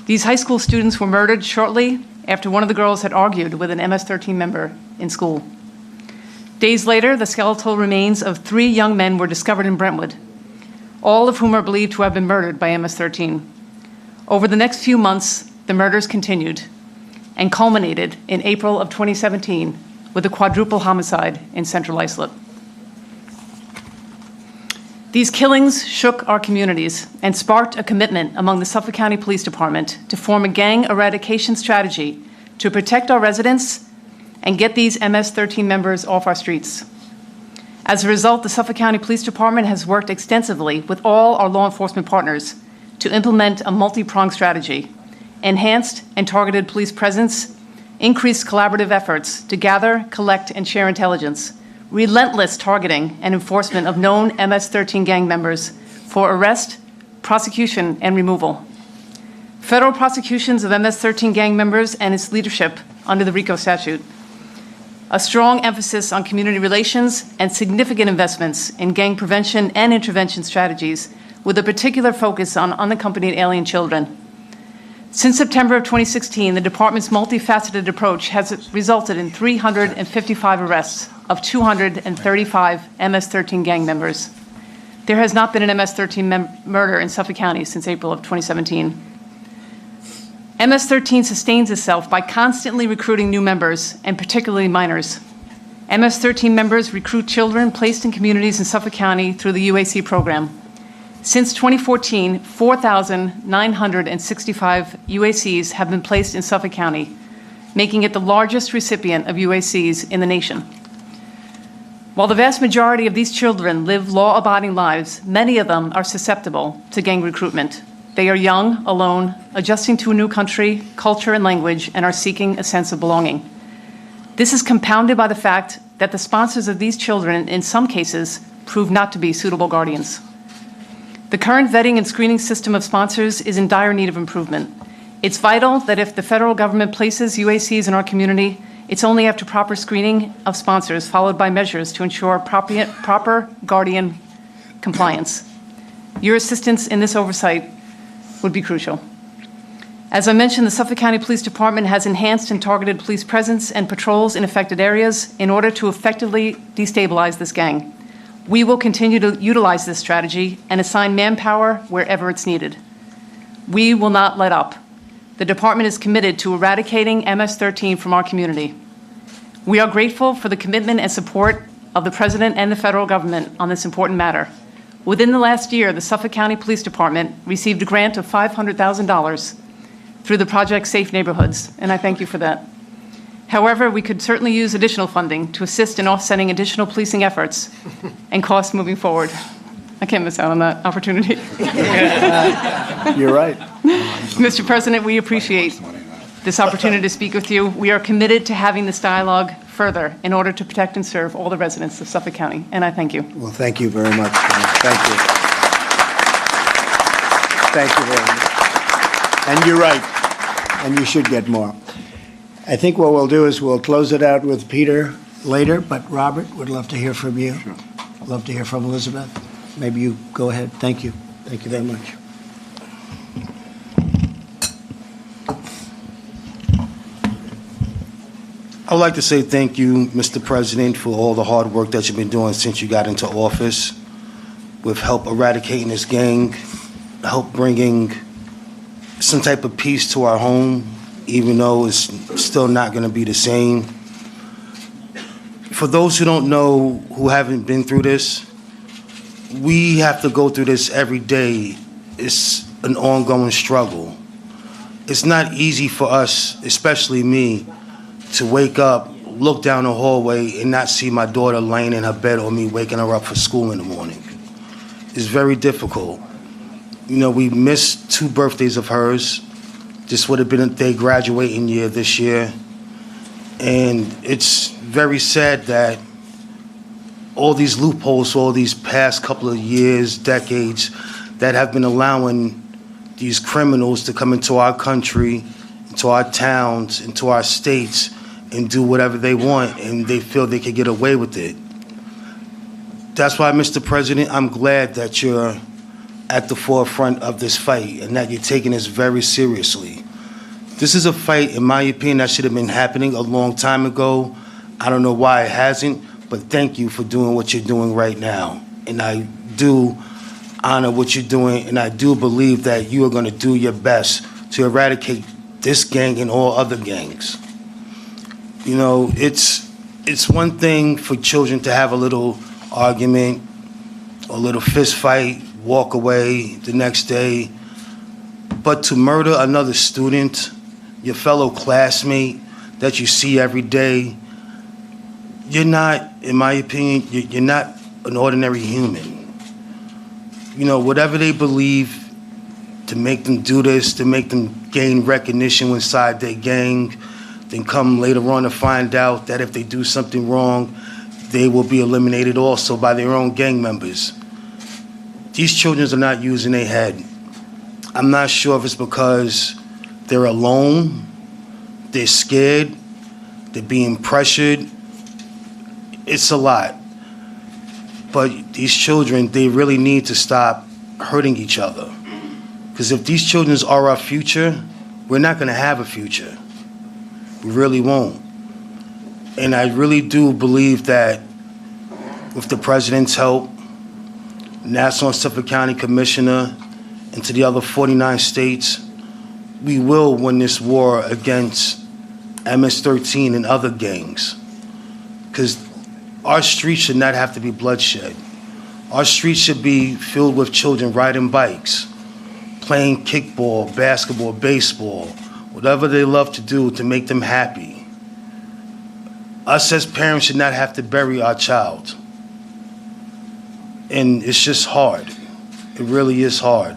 These high school students were murdered shortly after one of the girls had argued with an MS-13 member in school. Days later, the skeletal remains of 3 young men were discovered in Brentwood, all of whom are believed to have been murdered by MS-13. Over the next few months, the murders continued and culminated in April of 2017 with a quadruple homicide in Central Islip. These killings shook our communities and sparked a commitment among the Suffolk County Police Department to form a gang eradication strategy to protect our residents and get these MS-13 members off our streets. As a result, the Suffolk County Police Department has worked extensively with all our law enforcement partners to implement a multi-pronged strategy, enhanced and targeted police presence, increased collaborative efforts to gather, collect, and share intelligence, relentless targeting and enforcement of known MS-13 gang members for arrest, prosecution, and removal. Federal prosecutions of MS-13 gang members and its leadership under the RICO statute. A strong emphasis on community relations and significant investments in gang prevention and intervention strategies with a particular focus on unaccompanied alien children. Since September of 2016, the department's multifaceted approach has resulted in 355 arrests of 235 MS-13 gang members. There has not been an MS-13 murder in Suffolk County since April of 2017. MS-13 sustains itself by constantly recruiting new members, and particularly minors. MS-13 members recruit children placed in communities in Suffolk County through the UAC program. Since 2014, 4,965 UACs have been placed in Suffolk County, making it the largest recipient of UACs in the nation. While the vast majority of these children live law-abiding lives, many of them are susceptible to gang recruitment. They are young, alone, adjusting to a new country, culture, and language, and are seeking a sense of belonging. This is compounded by the fact that the sponsors of these children, in some cases, prove not to be suitable guardians. The current vetting and screening system of sponsors is in dire need of improvement. It's vital that if the federal government places UACs in our community, it's only after proper screening of sponsors, followed by measures to ensure proper guardian compliance. Your assistance in this oversight would be crucial. As I mentioned, the Suffolk County Police Department has enhanced and targeted police presence and patrols in affected areas in order to effectively destabilize this gang. We will continue to utilize this strategy and assign manpower wherever it's needed. We will not let up. The department is committed to eradicating MS-13 from our community. We are grateful for the commitment and support of the President and the federal government on this important matter. Within the last year, the Suffolk County Police Department received a grant of $500,000 through the Project Safe Neighborhoods, and I thank you for that. However, we could certainly use additional funding to assist in offsetting additional policing efforts and costs moving forward. I can't miss out on that opportunity. You're right. Mr. President, we appreciate this opportunity to speak with you. We are committed to having this dialogue further in order to protect and serve all the residents of Suffolk County, and I thank you. Well, thank you very much. Thank you. Thank you very much. And you're right, and you should get more. I think what we'll do is we'll close it out with Peter later, but Robert, would love to hear from you. Sure. Love to hear from Elizabeth. Maybe you go ahead. Thank you. Thank you very much. I would like to say thank you, Mr. President, for all the hard work that you've been doing since you got into office with help eradicating this gang, help bringing some type of peace to our home, even though it's still not going to be the same. For those who don't know, who haven't been through this, we have to go through this every day. It's an ongoing struggle. It's not easy for us, especially me, to wake up, look down the hallway, and not see my daughter laying in her bed or me waking her up for school in the morning. It's very difficult. You know, we missed 2 birthdays of hers. This would have been their graduating year this year. And it's very sad that all these loopholes for all these past couple of years, decades, that have been allowing these criminals to come into our country, into our towns, into our states, and do whatever they want, and they feel they can get away with it. That's why, Mr. President, I'm glad that you're at the forefront of this fight and that you're taking this very seriously. This is a fight, in my opinion, that should have been happening a long time ago. I don't know why it hasn't, but thank you for doing what you're doing right now. And I do honor what you're doing, and I do believe that you are going to do your best to eradicate this gang and all other gangs. You know, it's one thing for children to have a little argument, a little fist fight, walk away the next day, but to murder another student, your fellow classmate that you see every day, you're not, in my opinion, you're not an ordinary human. You know, whatever they believe to make them do this, to make them gain recognition inside their gang, then come later on to find out that if they do something wrong, they will be eliminated also by their own gang members. These children are not using their head. I'm not sure if it's because they're alone, they're scared, they're being pressured. It's a lot. But these children, they really need to stop hurting each other. Because if these children are our future, we're not going to have a future. We really won't. And I really do believe that with the president's help, Nassau and Suffolk County Commissioner, and to the other 49 states, we will win this war against MS-13 and other gangs. Because our streets should not have to be bloodshed. Our streets should be filled with children riding bikes, playing kickball, basketball, baseball, whatever they love to do to make them happy. Us as parents should not have to bury our child. And it's just hard. It really is hard.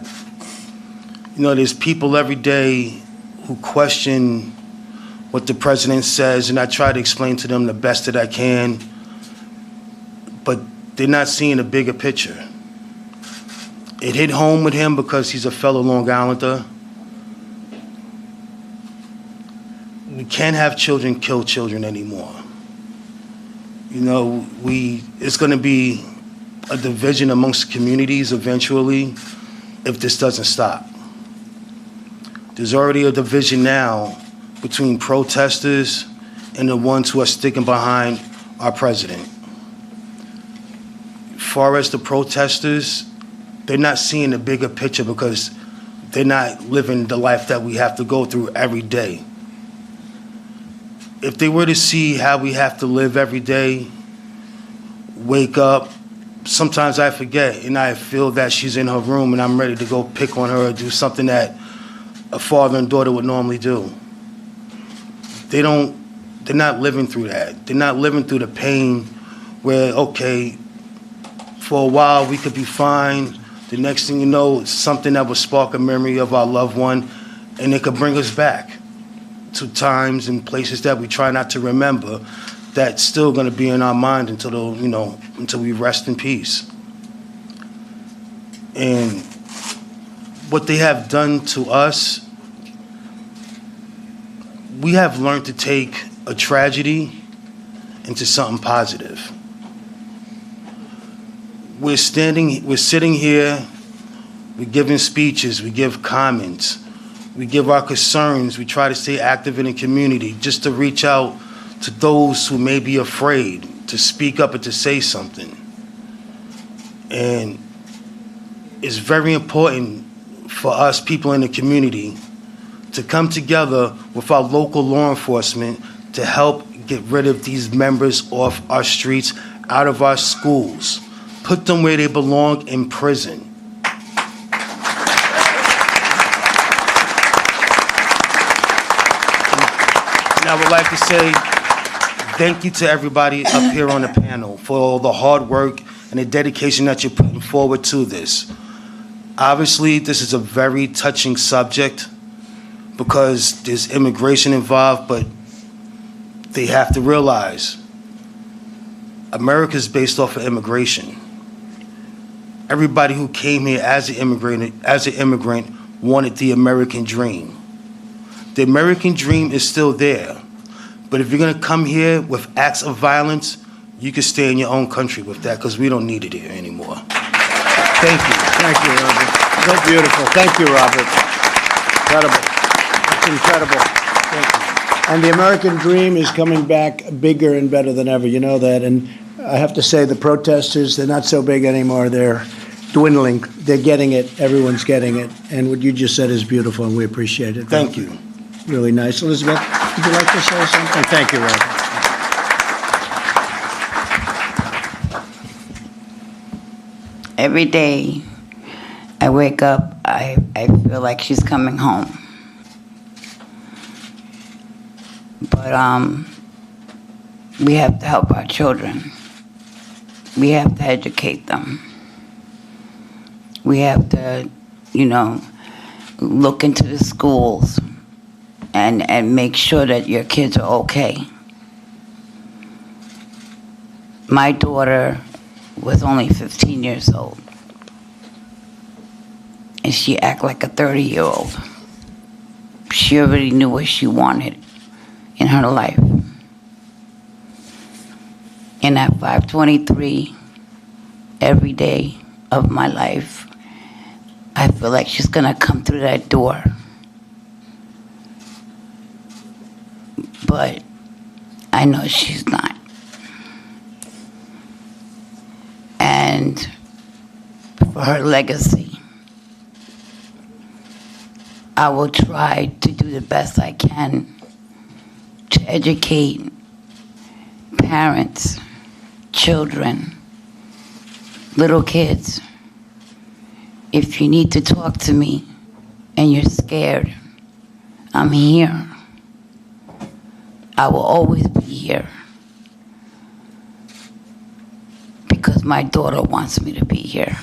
You know, there's people every day who question what the president says, and I try to explain to them the best that I can, but they're not seeing a bigger picture. It hit home with him because he's a fellow Long Islander. We can't have children kill children anymore. You know, it's going to be a division amongst communities eventually if this doesn't stop. There's already a division now between protesters and the ones who are sticking behind our president. As far as the protesters, they're not seeing the bigger picture because they're not living the life that we have to go through every day. If they were to see how we have to live every day, wake up, sometimes I forget and I feel that she's in her room and I'm ready to go pick on her or do something that a father and daughter would normally do. They're not living through that. They're not living through the pain where, okay, for a while we could be fine. The next thing you know, it's something that will spark a memory of our loved one and it could bring us back to times and places that we try not to remember that's still going to be in our mind until we rest in peace. And what they have done to us, we have learned to take a tragedy into something positive. We're sitting here, we're giving speeches, we give comments, we give our concerns, we try to stay active in the community just to reach out to those who may be afraid to speak up and to say something. And it's very important for us people in the community to come together with our local law enforcement to help get rid of these members off our streets, out of our schools, put them where they belong, in prison. And I would like to say thank you to everybody up here on the panel for all the hard work and the dedication that you're putting forward to this. Obviously, this is a very touching subject because there's immigration involved, but they have to realize America is based off of immigration. Everybody who came here as an immigrant wanted the American dream. The American dream is still there, but if you're going to come here with acts of violence, you can stay in your own country with that because we don't need it here anymore. Thank you. Thank you, Robert. So beautiful. Thank you, Robert. Incredible. That's incredible. Thank you. And the American dream is coming back bigger and better than ever. You know that. And I have to say the protesters, they're not so big anymore. They're dwindling. They're getting it. Everyone's getting it. And what you just said is beautiful, and we appreciate it. Thank you. Really nice. Elizabeth, would you like to say something? Thank you, Robert. Every day I wake up, I feel like she's coming home. But we have to help our children. We have to educate them. We have to, look into the schools and make sure that your kids are okay. My daughter was only 15 years old, and she acted like a 30-year-old. She already knew what she wanted in her life. And at 5:23, every day of my life, I feel like she's gonna come through that door. But I know she's not. And for her legacy, I will try to do the best I can to educate parents, children, little kids. If you need to talk to me and you're scared, I'm here. I will always be here. Because my daughter wants me to be here.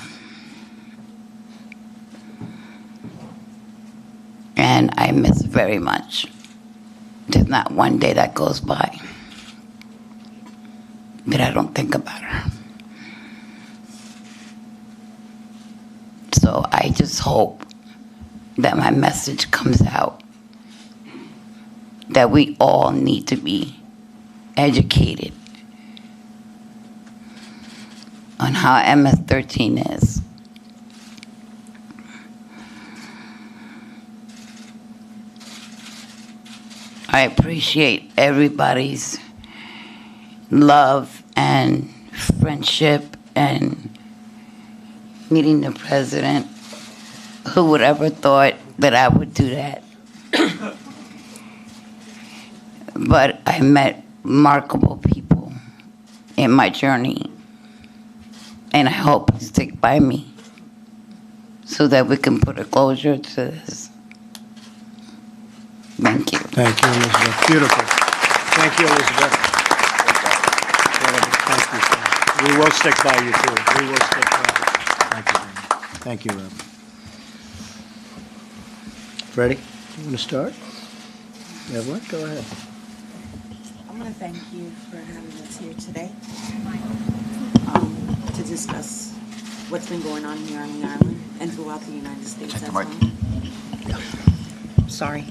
And I miss very much. There's not one day that goes by that I don't think about her. So I just hope that my message comes out, that we all need to be educated on how MS-13 is. I appreciate everybody's love and friendship and meeting the president. Who would ever thought that I would do that? But I met remarkable people in my journey, and I hope you stick by me so that we can put a closure to this. Thank you. Thank you, Elizabeth. Beautiful. Thank you, Elizabeth. Thank you. We will stick by you, too. We will stick by you. Thank you. Thank you, Rob. Freddie, you want to start? Evelyn, go ahead. I want to thank you for having us here today to discuss what's been going on here on the island and throughout the United States as well. Sorry.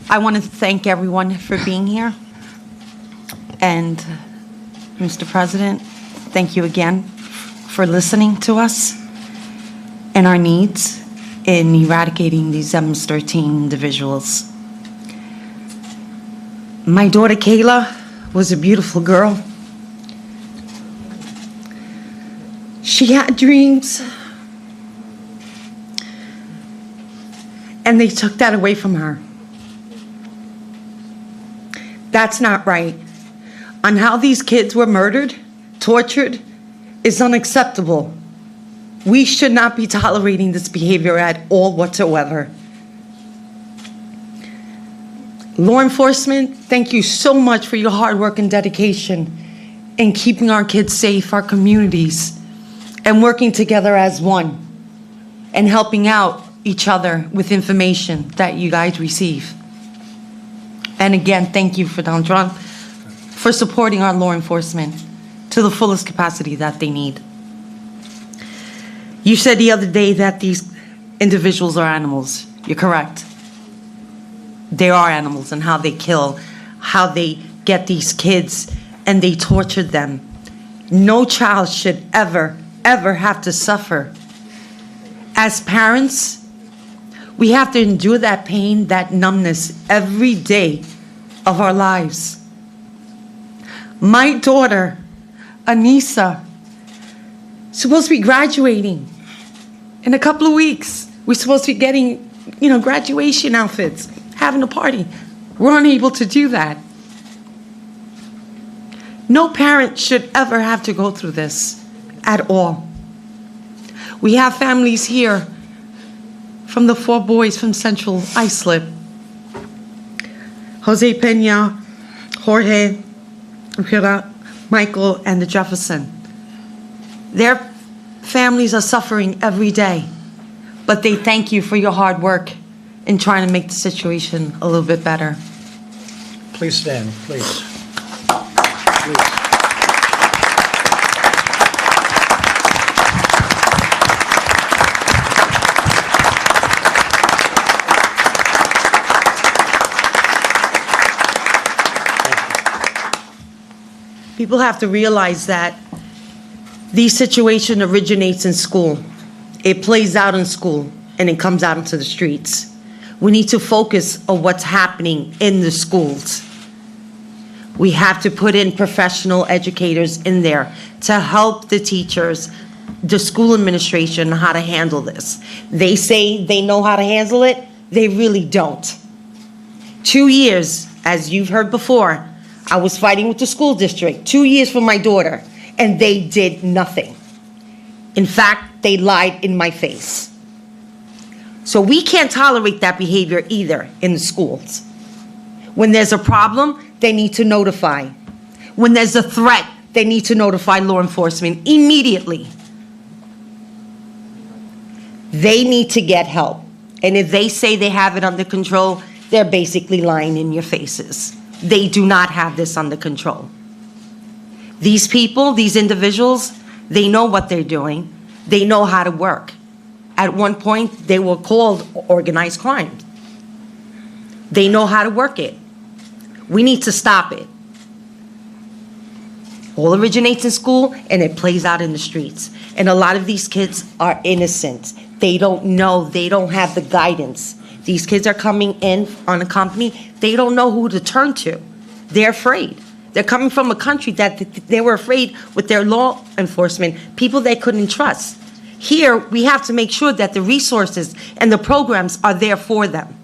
I want to thank everyone for being here. And Mr. President, thank you again for listening to us and our needs in eradicating these MS-13 individuals. My daughter Kayla was a beautiful girl. She had dreams, and they took that away from her. That's not right. On how these kids were murdered, tortured, is unacceptable. We should not be tolerating this behavior at all whatsoever. Law enforcement, thank you so much for your hard work and dedication in keeping our kids safe, our communities, and working together as one, and helping out each other with information that you guys receive. And again, thank you for Don Trump for supporting our law enforcement to the fullest capacity that they need. You said the other day that these individuals are animals. You're correct. They are animals, and how they kill, how they get these kids and they torture them. No child should ever have to suffer. As parents, we have to endure that pain, that numbness every day of our lives. My daughter, Anissa, is supposed to be graduating in a couple of weeks. We're supposed to be getting, graduation outfits, having a party. We're unable to do that. No parent should ever have to go through this at all. We have families here from the 4 boys from Central Islip. Jose Pena, Jorge, Michael, and the Jefferson. Their families are suffering every day, but they thank you for your hard work in trying to make the situation a little bit better. Please stand, please. People have to realize that these situation originates in school. It plays out in school, and it comes out into the streets. We need to focus on what's happening in the schools. We have to put in professional educators in there to help the teachers, the school administration, how to handle this. They say they know how to handle it. They really don't. 2 years, as you've heard before, I was fighting with the school district, 2 years for my daughter, and they did nothing. In fact, they lied in my face. So we can't tolerate that behavior either in the schools. When there's a problem, they need to notify. When there's a threat, they need to notify law enforcement immediately. They need to get help. And if they say they have it under control, they're basically lying in your faces. They do not have this under control. These people, these individuals, they know what they're doing. They know how to work. At one point, they were called organized crime. They know how to work it. We need to stop it. All originates in school, and it plays out in the streets. And a lot of these kids are innocent. They don't know. They don't have the guidance. These kids are coming in on a company. They don't know who to turn to. They're afraid. They're coming from a country that they were afraid with their law enforcement, people they couldn't trust. Here, we have to make sure that the resources and the programs are there for them.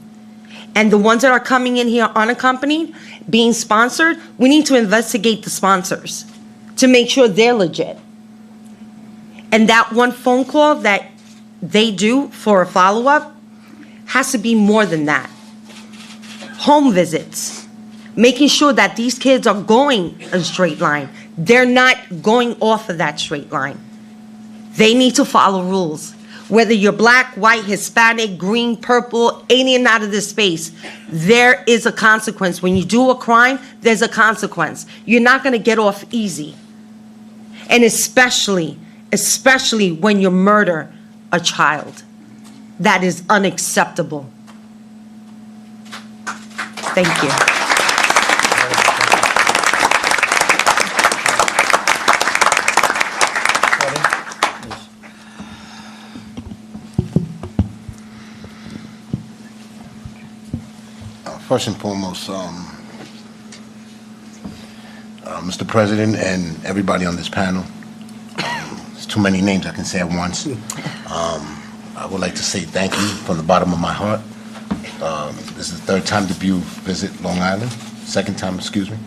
And the ones that are coming in here unaccompanied, being sponsored, we need to investigate the sponsors to make sure they're legit. And that one phone call that they do for a follow-up has to be more than that. Home visits, making sure that these kids are going a straight line. They're not going off of that straight line. They need to follow rules. Whether you're black, white, Hispanic, green, purple, alien out of this space, there is a consequence. When you do a crime, there's a consequence. You're not going to get off easy. And especially when you murder a child. That is unacceptable. Thank you. First and foremost, Mr. President and everybody on this panel. There's too many names I can say at once. I would like to say thank you from the bottom of my heart. This is the third time that you visit Long Island, second time, excuse me.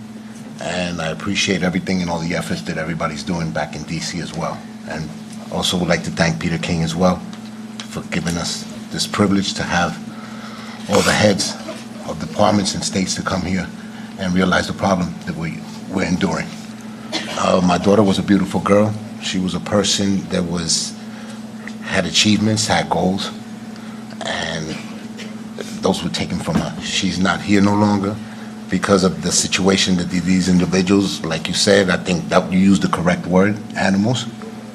And I appreciate everything and all the efforts that everybody's doing back in DC as well. And also would like to thank Peter King as well for giving us this privilege to have all the heads of departments and states to come here and realize the problem that we're enduring. My daughter was a beautiful girl. She was a person that had achievements, had goals, and those were taken from her. She's not here no longer because of the situation that these individuals, like you said, I think that you used the correct word, animals,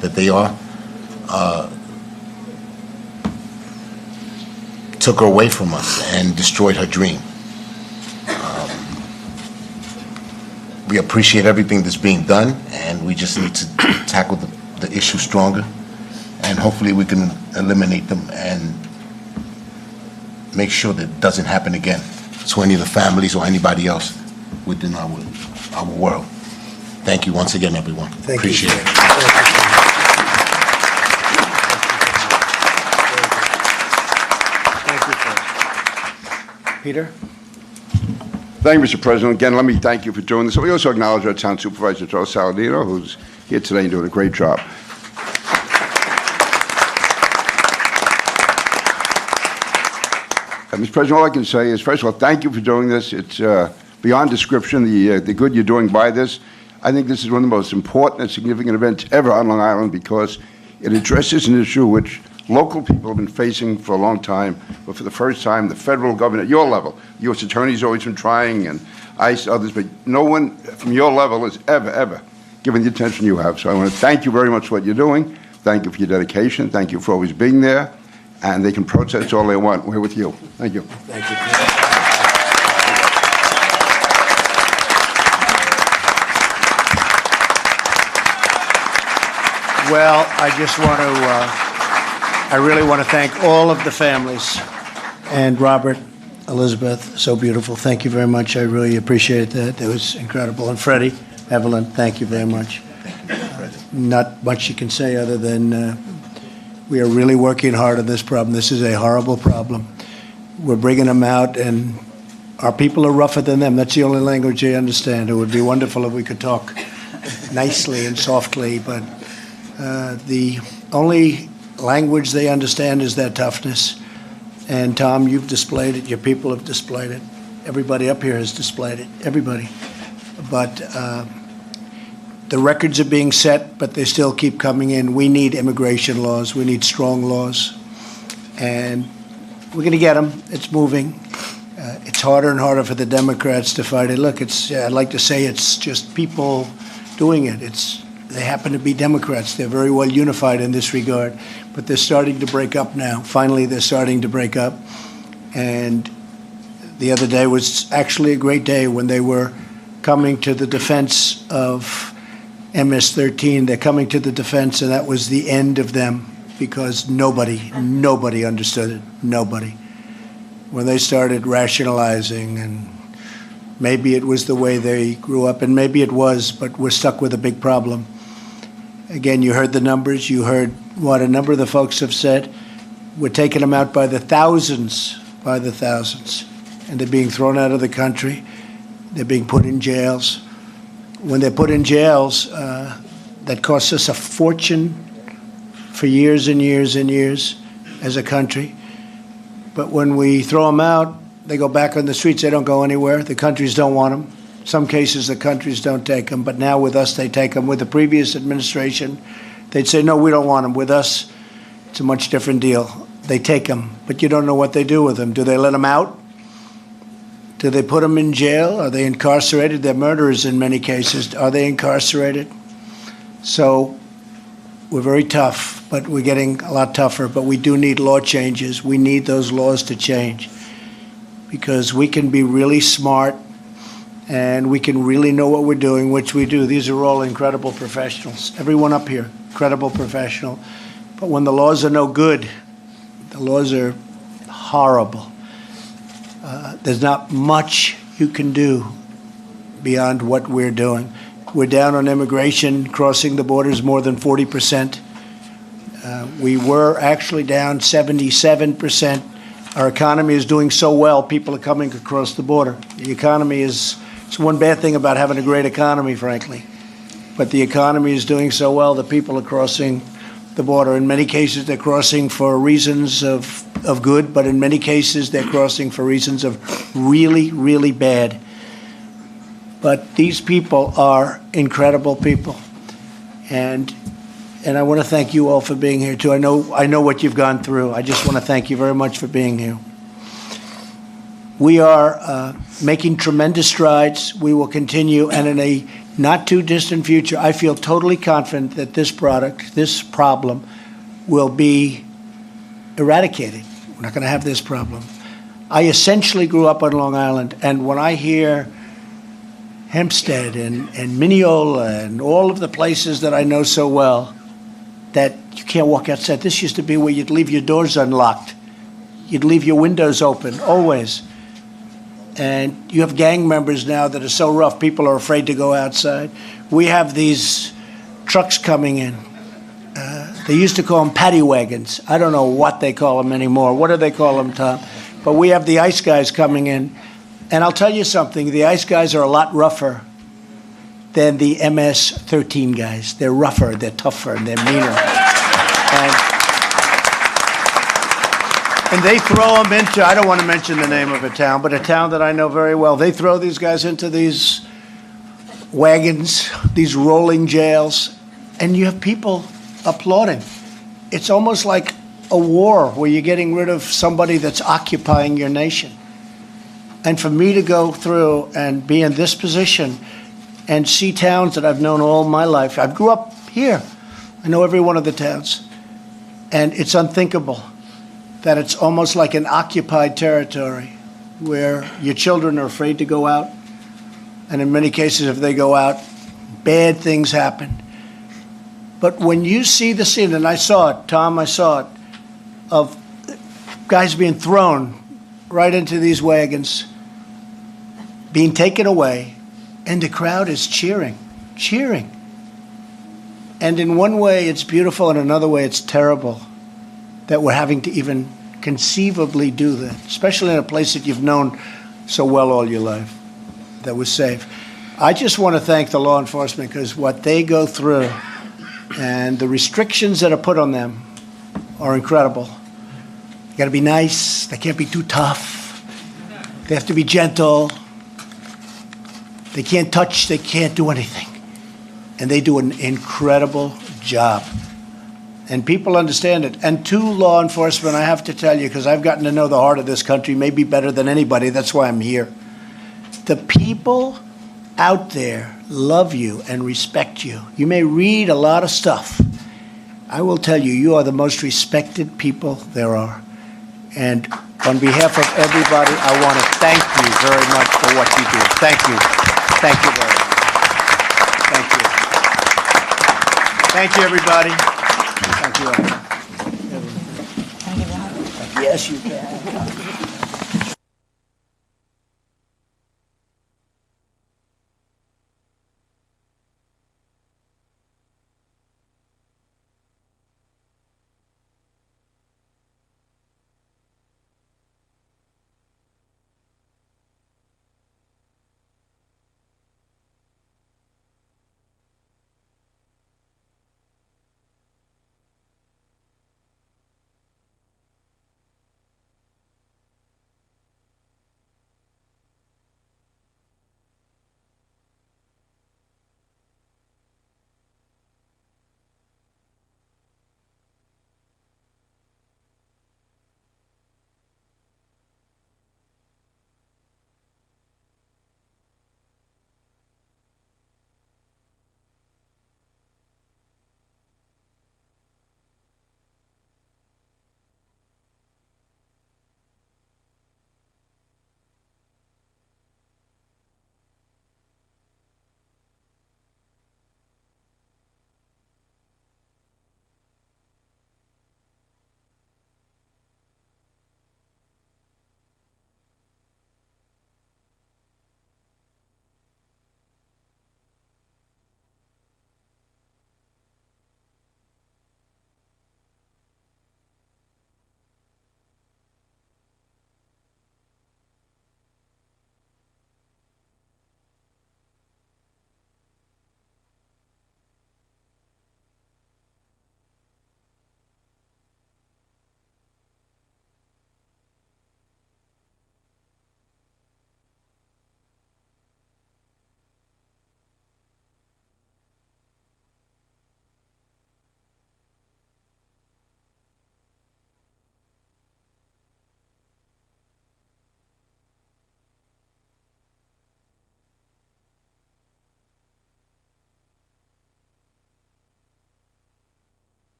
that they are, took her away from us and destroyed her dream. We appreciate everything that's being done, and we just need to tackle the issue stronger, and hopefully we can eliminate them and make sure that it doesn't happen again to any of the families or anybody else within our world. Thank you once again, everyone. Appreciate it. Thank you, Peter? Thank you, Mr. President. Again, let me thank you for doing this. We also acknowledge our town supervisor, Joe Saladino, who's here today and doing a great job. Mr. President, all I can say is, first of all, thank you for doing this. It's beyond description, the good you're doing by this. I think this is one of the most important and significant events ever on Long Island because it addresses an issue which local people have been facing for a long time, but for the first time, the federal government at your level, the U.S. Attorney's always been trying, and ICE, others, but no one from your level has ever given the attention you have. So I want to thank you very much for what you're doing. Thank you for your dedication. Thank you for always being there. And they can protest all they want. We're with you. Thank you. Thank you. Well, I really want to thank all of the families. And Robert, Elizabeth, so beautiful. Thank you very much. I really appreciate that. It was incredible. And Freddie, Evelyn, thank you very much. Not much you can say other than we are really working hard on this problem. This is a horrible problem. We're bringing them out, and our people are rougher than them. That's the only language they understand. It would be wonderful if we could talk nicely and softly, but the only language they understand is that toughness. And Tom, you've displayed it. Your people have displayed it. Everybody up here has displayed it. Everybody. But the records are being set, but they still keep coming in. We need immigration laws. We need strong laws. And we're going to get them. It's moving. It's harder and harder for the Democrats to fight it. Look, I'd like to say it's just people doing it. They happen to be Democrats. They're very well unified in this regard. But they're starting to break up now. Finally, they're starting to break up. And the other day was actually a great day when they were coming to the defense of MS-13, they're coming to the defense, and that was the end of them because nobody understood it. Nobody. When they started rationalizing, and maybe it was the way they grew up, and maybe it was, but we're stuck with a big problem. Again, you heard the numbers. You heard what a number of the folks have said. We're taking them out by the thousands, and they're being thrown out of the country. They're being put in jails. When they're put in jails, that costs us a fortune for years and years and years as a country. But when we throw them out, they go back on the streets. They don't go anywhere. The countries don't want them. Some cases, the countries don't take them. But now with us, they take them. With the previous administration, they'd say, no, we don't want them. With us, it's a much different deal. They take them. But you don't know what they do with them. Do they let them out? Do they put them in jail? Are they incarcerated? They're murderers in many cases. Are they incarcerated? So we're very tough, but we're getting a lot tougher. But we do need law changes. We need those laws to change because we can be really smart and we can really know what we're doing, which we do. These are all incredible professionals. Everyone up here, incredible professional. But when the laws are no good, the laws are horrible. There's not much you can do beyond what we're doing. We're down on immigration crossing the borders more than 40%. We were actually down 77%. Our economy is doing so well, people are coming across the border. The economy is, it's one bad thing about having a great economy, frankly. But the economy is doing so well that people are crossing the border. In many cases, they're crossing for reasons of good, but in many cases, they're crossing for reasons of really, really bad. But these people are incredible people. And I want to thank you all for being here, too. I know what you've gone through. I just want to thank you very much for being here. We are making tremendous strides. We will continue, and in a not-too-distant future, I feel totally confident that this problem, will be eradicated. We're not going to have this problem. I essentially grew up on Long Island, and when I hear Hempstead and Mineola and all of the places that I know so well, that you can't walk outside. This used to be where you'd leave your doors unlocked. You'd leave your windows open, always. And you have gang members now that are so rough, people are afraid to go outside. We have these trucks coming in. They used to call them paddy wagons. I don't know what they call them anymore. What do they call them, Tom? But we have the ice guys coming in. And I'll tell you something, the ice guys are a lot rougher than the MS-13 guys. They're rougher, they're tougher, and they're meaner. And they throw them into, I don't want to mention the name of a town, but a town that I know very well. They throw these guys into these wagons, these rolling jails, and you have people applauding. It's almost like a war where you're getting rid of somebody that's occupying your nation. And for me to go through and be in this position and see towns that I've known all my life. I grew up here. I know every one of the towns. And it's unthinkable that it's almost like an occupied territory where your children are afraid to go out. And in many cases, if they go out, bad things happen. But when you see the scene, and I saw it, Tom, I saw it, of guys being thrown right into these wagons, being taken away, and the crowd is cheering. And in one way, it's beautiful, and another way, it's terrible that we're having to even conceivably do that, especially in a place that you've known so well all your life, that was safe. I just want to thank the law enforcement, because what they go through and the restrictions that are put on them are incredible. You got to be nice. They can't be too tough. They have to be gentle. They can't touch. They can't do anything. And they do an incredible job. And people understand it. And to law enforcement, I have to tell you, because I've gotten to know the heart of this country maybe better than anybody. That's why I'm here. The people out there love you and respect you. You may read a lot of stuff. I will tell you, you are the most respected people there are. And on behalf of everybody, I want to thank you very much for what you do. Thank you. Thank you very much. Thank you. Thank you, everybody. Thank you. Yes, you can.